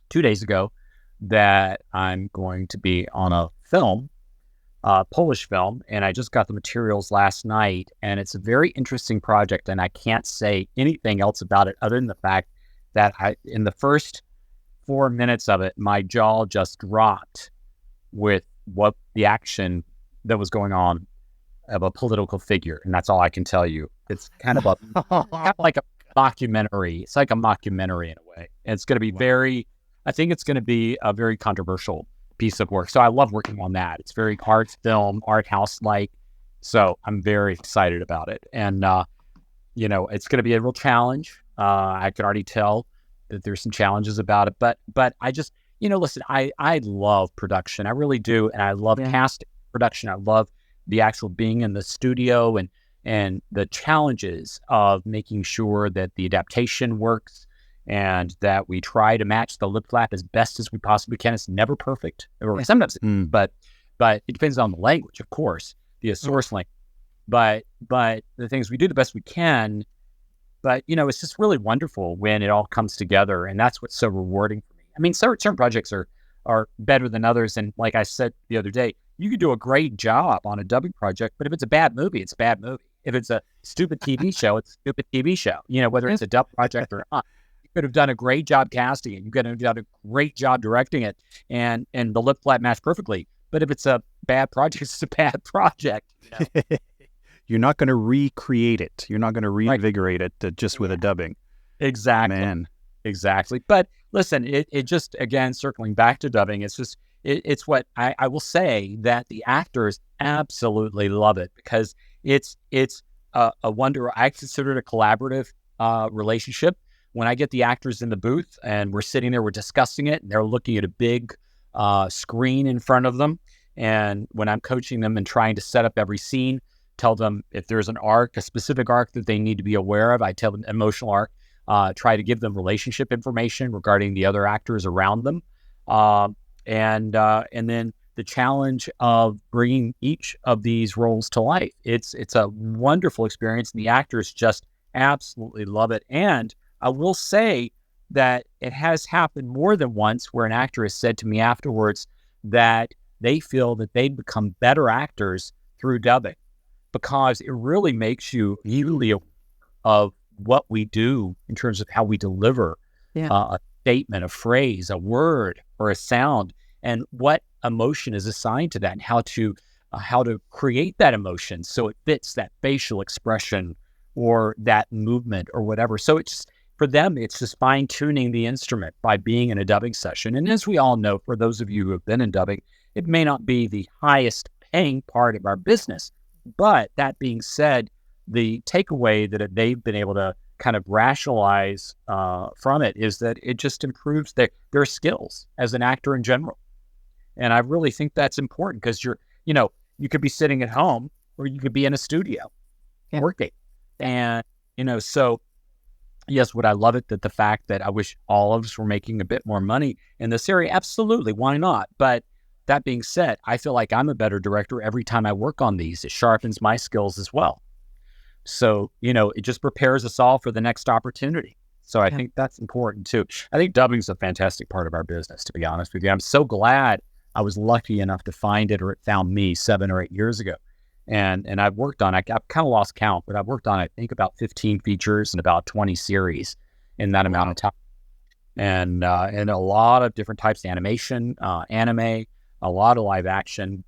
2 days ago that I'm going to be on a film, Polish film, and I just got the materials last night, and it's a very interesting project, and I can't say anything else about it other than the fact that in the first 4 minutes of it, my jaw just dropped with what the action that was going on of a political figure, and that's all I can tell you. It's kind of like a mockumentary. It's like a mockumentary in a way. And it's going to be I think it's going to be a very controversial piece of work. So I love working on that. It's very art film, art house like. So I'm very excited about it. And it's going to be a real challenge. I can already tell that there's some challenges about it, but I just listen, I love production. I really do. And I love casting production. I love the actual being in the studio and the challenges of making sure that the adaptation works and that we try to match the lip flap as best as we possibly can. It's never perfect, or sometimes, but it depends on the language, of course, the source language. But the things we do the best we can. But it's just really wonderful when it all comes together, and that's what's so rewarding for me. I mean, certain projects are better than others, and like I said the other day, you could do a great job on a dubbing project, but if it's a bad movie, it's a bad movie. If it's a stupid TV show, it's a stupid TV show. Whether it's a dub project or not, you could have done a great job casting it. You could have done a great job directing it, and the lip flap matched perfectly. But if it's a bad project, it's a bad project. You're not going to recreate it. You're not going to reinvigorate it just with a dubbing. Exactly. Man. Exactly. But listen, it just, again, circling back to dubbing, it's just, it's what I will say that the actors absolutely love it because it's a wonder. I consider it a collaborative relationship. When I get the actors in the booth and we're sitting there, we're discussing it, and they're looking at a big screen in front of them. And when I'm coaching them and trying to set up every scene, tell them if there's a specific arc that they need to be aware of, I tell them emotional arc, try to give them relationship information regarding the other actors around them. And then the challenge of bringing each of these roles to life. It's a wonderful experience, and the actors just absolutely love it. And I will say that it has happened more than once where an actor has said to me afterwards that they feel that they've become better actors through dubbing, because it really makes you really aware of what we do in terms of how we deliver a statement, a phrase, a word, or a sound, and what emotion is assigned to that, and how to create that emotion so it fits that facial expression or that movement or whatever. So for them, it's just fine-tuning the instrument by being in a dubbing session. And as we all know, for those of you who have been in dubbing, it may not be the highest paying part of our business. But that being said, the takeaway that they've been able to kind of rationalize from it is that it just improves their skills as an actor in general. And I really think that's important because you could be sitting at home or you could be in a studio Yeah. working. And, so yes, would I love it that the fact that I wish all of us were making a bit more money in this area? Absolutely. Why not? But that being said, I feel like I'm a better director every time I work on these. It sharpens my skills as well. So, it just prepares us all for the next opportunity. So I think that's important too. I think dubbing is a fantastic part of our business, to be honest with you. I'm so glad I was lucky enough to find it, or it found me 7 or 8 years ago. And I've worked on, I've kind of lost count, but I've worked on, I think, about 15 features and about 20 series in that amount of time. And a lot of different types of animation, anime, a lot of live action,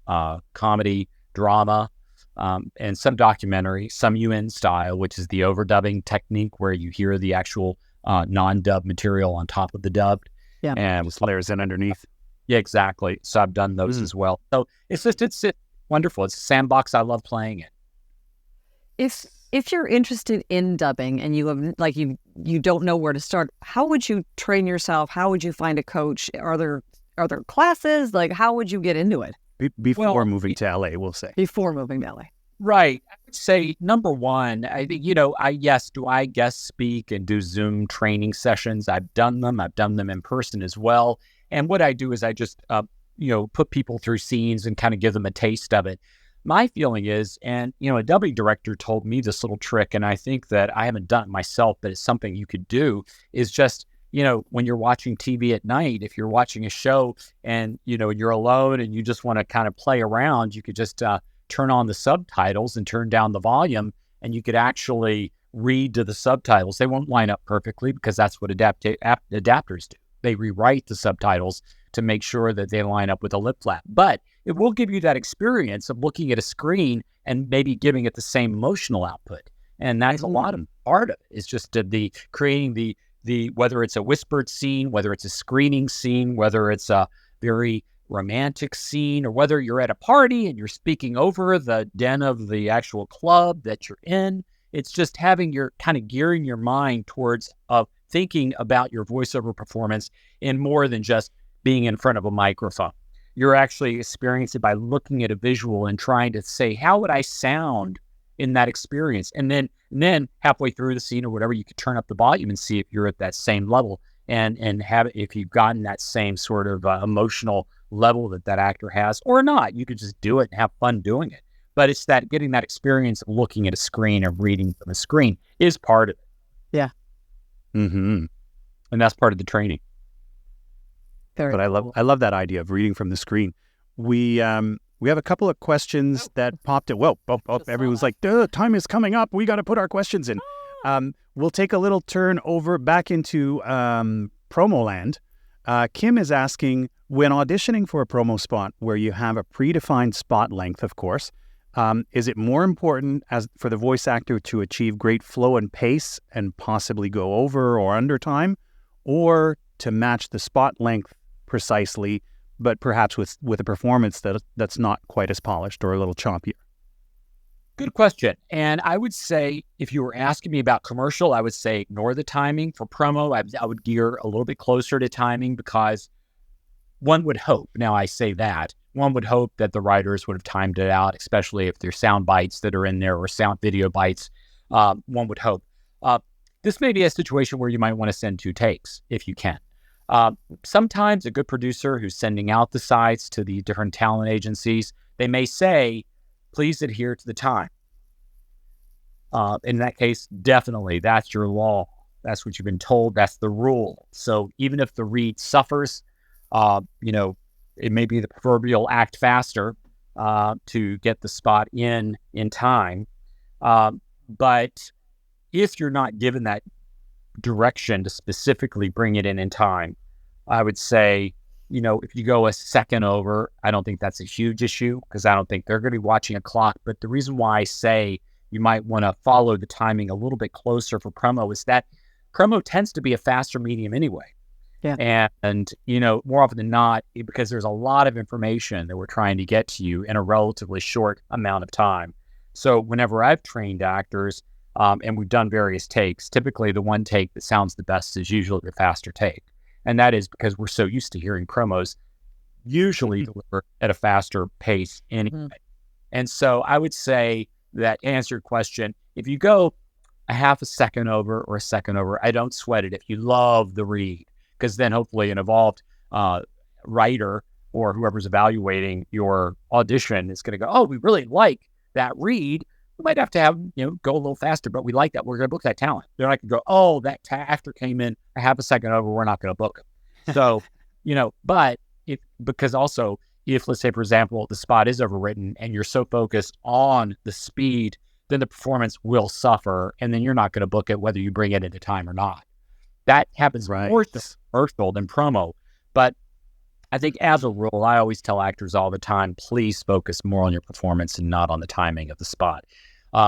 comedy, drama, and some documentary, some UN style, which is the overdubbing technique where you hear the actual non-dub material on top of the dubbed. Yeah. And Just layers in underneath. yeah, exactly. So I've done those as well. So it's wonderful. It's a sandbox I love playing in. If you're interested in dubbing and you have you don't know where to start, how would you train yourself? How would you find a coach? Are there classes? Like, how would you get into it Before moving to LA, we'll say. before moving to LA? Right. I would say number one, I think, do I guest speak and do Zoom training sessions? I've done them. I've done them in person as well. And what I do is I just, put people through scenes and kind of give them a taste of it. My feeling is, and, a dubbing director told me this little trick, and I think that I haven't done it myself, but it's something you could do, is just, when you're watching TV at night, if you're watching a show and, you're alone and you just want to kind of play around, you could just turn on the subtitles and turn down the volume, and you could actually read to the subtitles. They won't line up perfectly because that's what adapters do. They rewrite the subtitles to make sure that they line up with a lip flap. But it will give you that experience of looking at a screen and maybe giving it the same emotional output. And that's a lot of part of it. It's just the creating the whether it's a whispered scene, whether it's a screening scene, whether it's a very romantic scene, or whether you're at a party and you're speaking over the den of the actual club that you're in. It's just having your kind of gearing your mind towards thinking about your voiceover performance in more than just being in front of a microphone. You're actually experiencing it by looking at a visual and trying to say, how would I sound in that experience? And then halfway through the scene or whatever, you could turn up the volume and see if you're at that same level and have, if you've gotten that same sort of emotional level that actor has or not. You could just do it and have fun doing it. But it's that getting that experience of looking at a screen and reading from a screen is part of it. Yeah. Mm-hmm. And that's part of the training. Very But cool. I love that idea of reading from the screen. We have a couple of questions that popped in. Whoa, everyone's like, duh, time is coming up. We got to put our questions in. We'll take a little turn over back into promo land. Kim is asking, when auditioning for a promo spot where you have a predefined spot length, of course, is it more important for the voice actor to achieve great flow and pace and possibly go over or under time, or to match the spot length precisely, but perhaps with a performance that's not quite as polished or a little choppier? Good question. And I would say, if you were asking me about commercial, I would say ignore the timing. For promo, I would gear a little bit closer to timing, because one would hope, now I say that, one would hope that the writers would have timed it out, especially if there's sound bites that are in there or sound video bites. One would hope. This may be a situation where you might want to send 2 takes if you can. Sometimes a good producer who's sending out the sites to the different talent agencies, they may say, please adhere to the time. In that case, definitely, that's your law. That's what you've been told. That's the rule. So even if the read suffers, it may be the proverbial act faster to get the spot in time. But if you're not given that direction to specifically bring it in time, I would say, if you go a second over, I don't think that's a huge issue, because I don't think they're going to be watching a clock. But the reason why I say you might want to follow the timing a little bit closer for promo is that promo tends to be a faster medium anyway. Yeah. And more often than not, because there's a lot of information that we're trying to get to you in a relatively short amount of time. So whenever I've trained actors, and we've done various takes, typically the one take that sounds the best is usually the faster take. And that is because we're so used to hearing promos usually deliver at a faster pace anyway. And so I would say that to answer your question, if you go a half a second over or a second over, I don't sweat it if you love the read, because then hopefully an evolved writer or whoever's evaluating your audition is going to go, oh, we really like that read. We might have to have, go a little faster, but we like that. We're going to book that talent. They're not going to go, oh, that actor came in a half a second over. We're not going to book him. So, but because also if, let's say, for example, the spot is overwritten and you're so focused on the speed, then the performance will suffer. And then you're not going to book it, whether you bring it into time or not. That happens more commercial than promo. But I think as a rule, I always tell actors all the time, please focus more on your performance and not on the timing of the spot.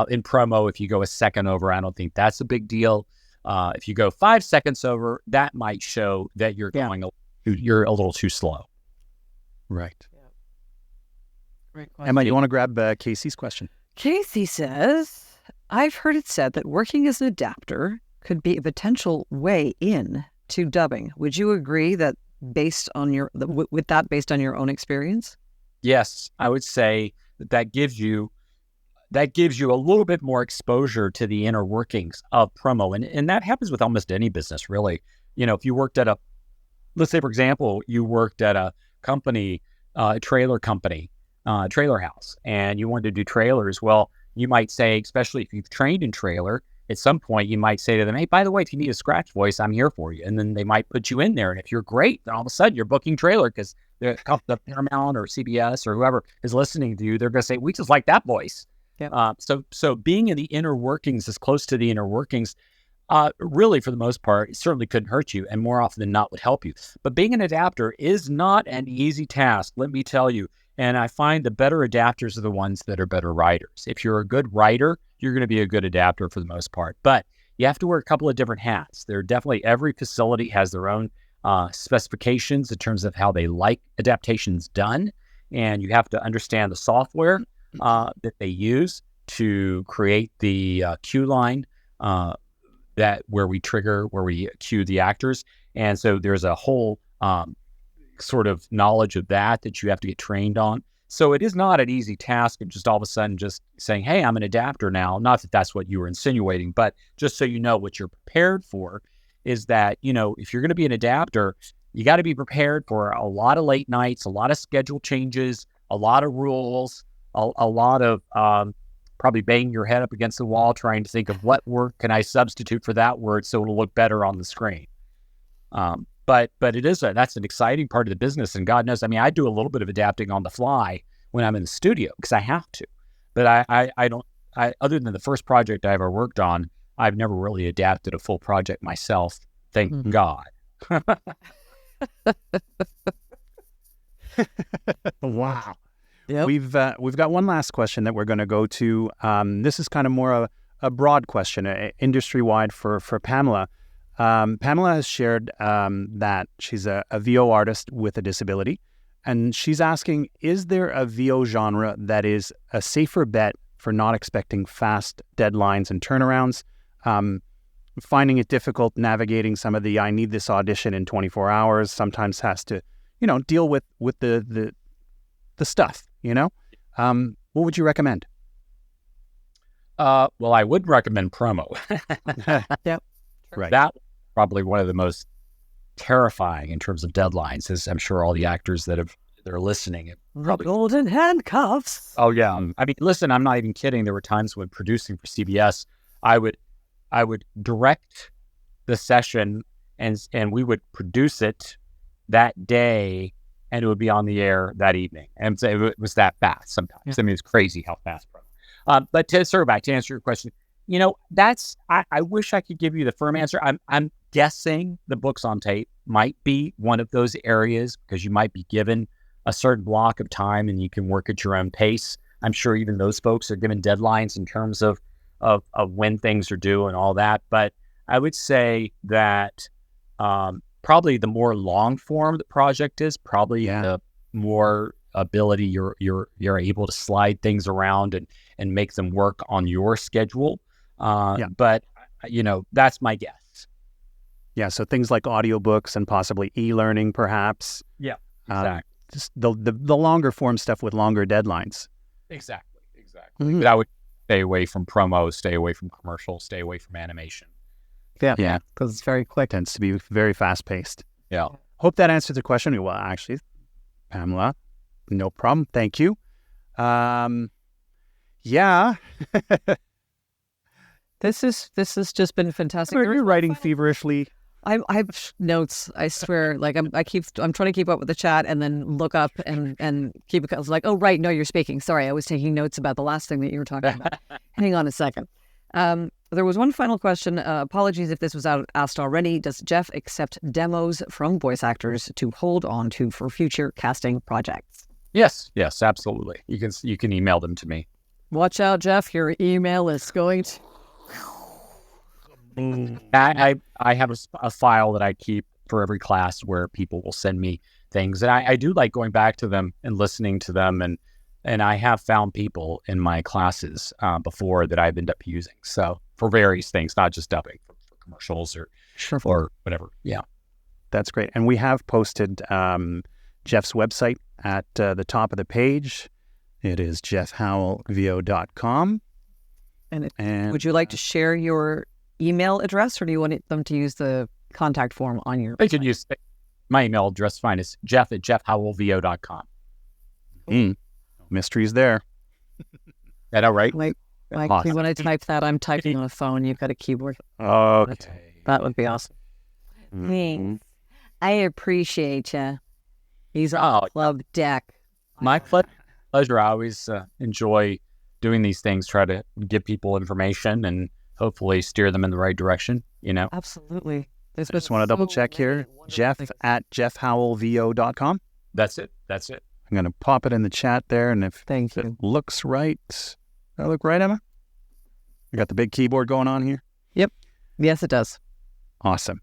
In promo, if you go a second over, I don't think that's a big deal. If you go 5 seconds over, that might show that you're you're a little too slow. Right. Yeah. Great question. Emma, you want to grab Casey's question? Casey says, I've heard it said that working as an adapter could be a potential way in to dubbing. Would you agree that based on your own experience? Yes, I would say that gives you a little bit more exposure to the inner workings of promo. And that happens with almost any business, really. If you worked at let's say, for example, you worked at a company, trailer company, trailer house, and you wanted to do trailers. Well, you might say, especially if you've trained in trailer, at some point you might say to them, hey, by the way, if you need a scratch voice, I'm here for you. And then they might put you in there. And if you're great, then all of a sudden you're booking trailer because the Paramount or CBS or whoever is listening to you, they're going to say, we just like that voice. Yep. So being in the inner workings, as close to the inner workings, really, for the most part, it certainly couldn't hurt you, and more often than not would help you. But being an adapter is not an easy task, let me tell you. And I find the better adapters are the ones that are better writers. If you're a good writer, you're going to be a good adapter for the most part. But you have to wear a couple of different hats. Every facility has their own specifications in terms of how they like adaptations done. And you have to understand the software that they use to create the cue line where we cue the actors. And so there's a whole sort of knowledge of that you have to get trained on. So it is not an easy task of just all of a sudden just saying, hey, I'm an adapter now. Not that that's what you were insinuating, but just so you know what you're prepared for is that, if you're going to be an adapter, you got to be prepared for a lot of late nights, a lot of schedule changes, a lot of rules, a lot of probably banging your head up against the wall trying to think of what word can I substitute for that word so it'll look better on the screen. But that's an exciting part of the business. And God knows, I do a little bit of adapting on the fly when I'm in the studio because I have to. But I don't, other than the first project I ever worked on, I've never really adapted a full project myself. Thank God. Wow. Yep. We've got one last question that we're going to go to. This is kind of more a broad question, industry-wide for Pamela. Pamela has shared that she's a VO artist with a disability, and she's asking, is there a VO genre that is a safer bet for not expecting fast deadlines and turnarounds? Finding it difficult navigating some of the I need this audition in 24 hours, sometimes has to, deal with the stuff, what would you recommend? Well, I would recommend promo. Yep. Right. That's probably one of the most terrifying in terms of deadlines, as I'm sure all the actors that are listening. Probably golden handcuffs. Oh yeah. Listen, I'm not even kidding. There were times when producing for CBS, I would direct the session and we would produce it that day and it would be on the air that evening. And so it was that fast sometimes. Yeah. It's crazy how fast. But to answer your question, I wish I could give you the firm answer. I'm guessing the books on tape might be one of those areas because you might be given a certain block of time and you can work at your own pace. I'm sure even those folks are given deadlines in terms of when things are due and all that. But I would say that probably the more long form the project is, probably the more ability you're able to slide things around and make them work on your schedule. But that's my guess. Yeah, so things like audiobooks and possibly e-learning, perhaps. Yeah, exactly. Just the longer form stuff with longer deadlines. Exactly. Exactly. But I would stay away from promos, stay away from commercials, stay away from animation. Yeah, because it's very quick. Tends to be very fast-paced. Yeah. Hope that answered the question. Well, actually, Pamela, no problem. Thank you. Yeah. This has just been fantastic. You're writing feverishly. I have notes. I swear. Like I'm trying to keep up with the chat and then look up and keep it. I was like, oh right, no, you're speaking. Sorry, I was taking notes about the last thing that you were talking about. Hang on a second. There was one final question. Apologies if this was asked already. Does Jeff accept demos from voice actors to hold on to for future casting projects? Yes, absolutely. You can email them to me. Watch out, Jeff. Your email is going to. I have a file that I keep for every class where people will send me things, and I do like going back to them and listening to them, and I have found people in my classes before that I've ended up using. So for various things, not just dubbing, for commercials or whatever. Yeah, that's great. And we have posted Jeff's website at the top of the page. It is jeffhowellvo.com. And would you like to share your email address, or do you want them to use the contact form on your? They can use my email address. Fine, it's jeff@jeffhowellvo.com. Mystery's there. That all right? Like awesome. When I type that, I'm typing on a phone. You've got a keyboard. Okay. That would be awesome. Thanks. I appreciate you. He's on club deck. My pleasure. I always enjoy doing these things, try to give people information and hopefully steer them in the right direction, Absolutely. I just want to double check here. Jeff@jeffhowellvo.com. That's it. I'm going to pop it in the chat there, and if Thank it you. looks right. Does that look right, Emma? You got the big keyboard going on here? Yep. Yes, it does. Awesome.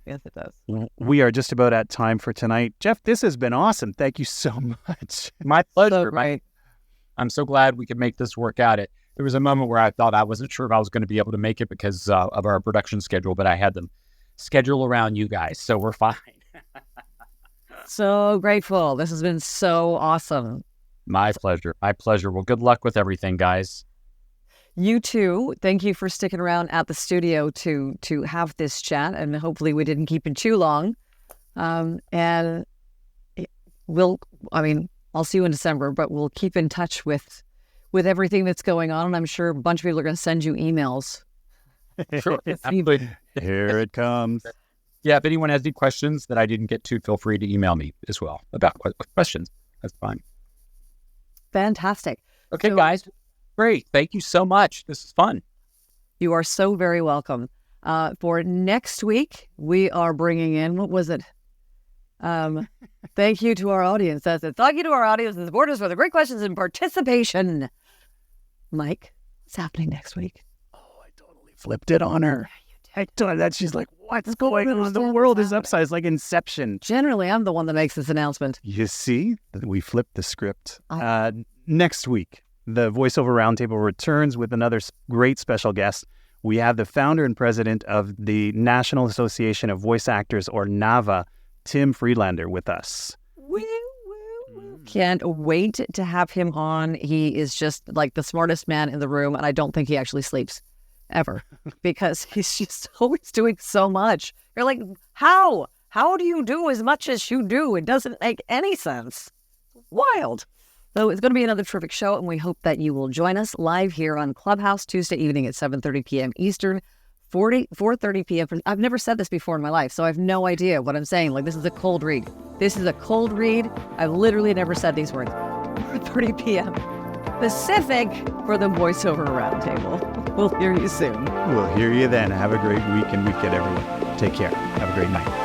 Yes, it does. We are just about at time for tonight. Jeff, this has been awesome. Thank you so much. My pleasure. So great. I'm so glad we could make this work out. There was a moment where I thought I wasn't sure if I was going to be able to make it because of our production schedule, but I had them schedule around you guys, so we're fine. So grateful. This has been so awesome. My pleasure. Well, good luck with everything, guys. You too. Thank you for sticking around at the studio to have this chat, and hopefully we didn't keep it too long. And I'll see you in December, but we'll keep in touch with everything that's going on. And I'm sure a bunch of people are going to send you emails. Sure. Absolutely. Here it comes. Yeah, if anyone has any questions that I didn't get to, feel free to email me as well about questions. That's fine. Fantastic. Okay, guys. Great. Thank you so much. This is fun. You are so very welcome. For next week, we are bringing in, what was it? Thank you to our audience. That's it. Thank you to our audience and supporters for the great questions and participation. Mike, what's happening next week? Oh, I totally flipped it on her. I told that. She's like, what's going on? The world is upside. It's like Inception. Generally, I'm the one that makes this announcement. You see, we flipped the script. Next week, the Voiceover Round Table returns with another great special guest. We have the founder and president of the National Association of Voice Actors, or NAVA, Tim Friedlander, with us. Can't wait to have him on. He is just like the smartest man in the room, and I don't think he actually sleeps ever because he's just always doing so much. You're like, how do you do as much as you do? It doesn't make any sense. Wild. So it's going to be another terrific show, and we hope that you will join us live here on Clubhouse Tuesday evening at 7:30 p.m. Eastern, 4:30 p.m. I've never said this before in my life, so I have no idea what I'm saying. Like, this is a cold read. I've literally never said these words. 4:30 p.m. Pacific for the Voiceover Round Table. We'll hear you soon. We'll hear you then. Have a great week and weekend, everyone. Take care. Have a great night.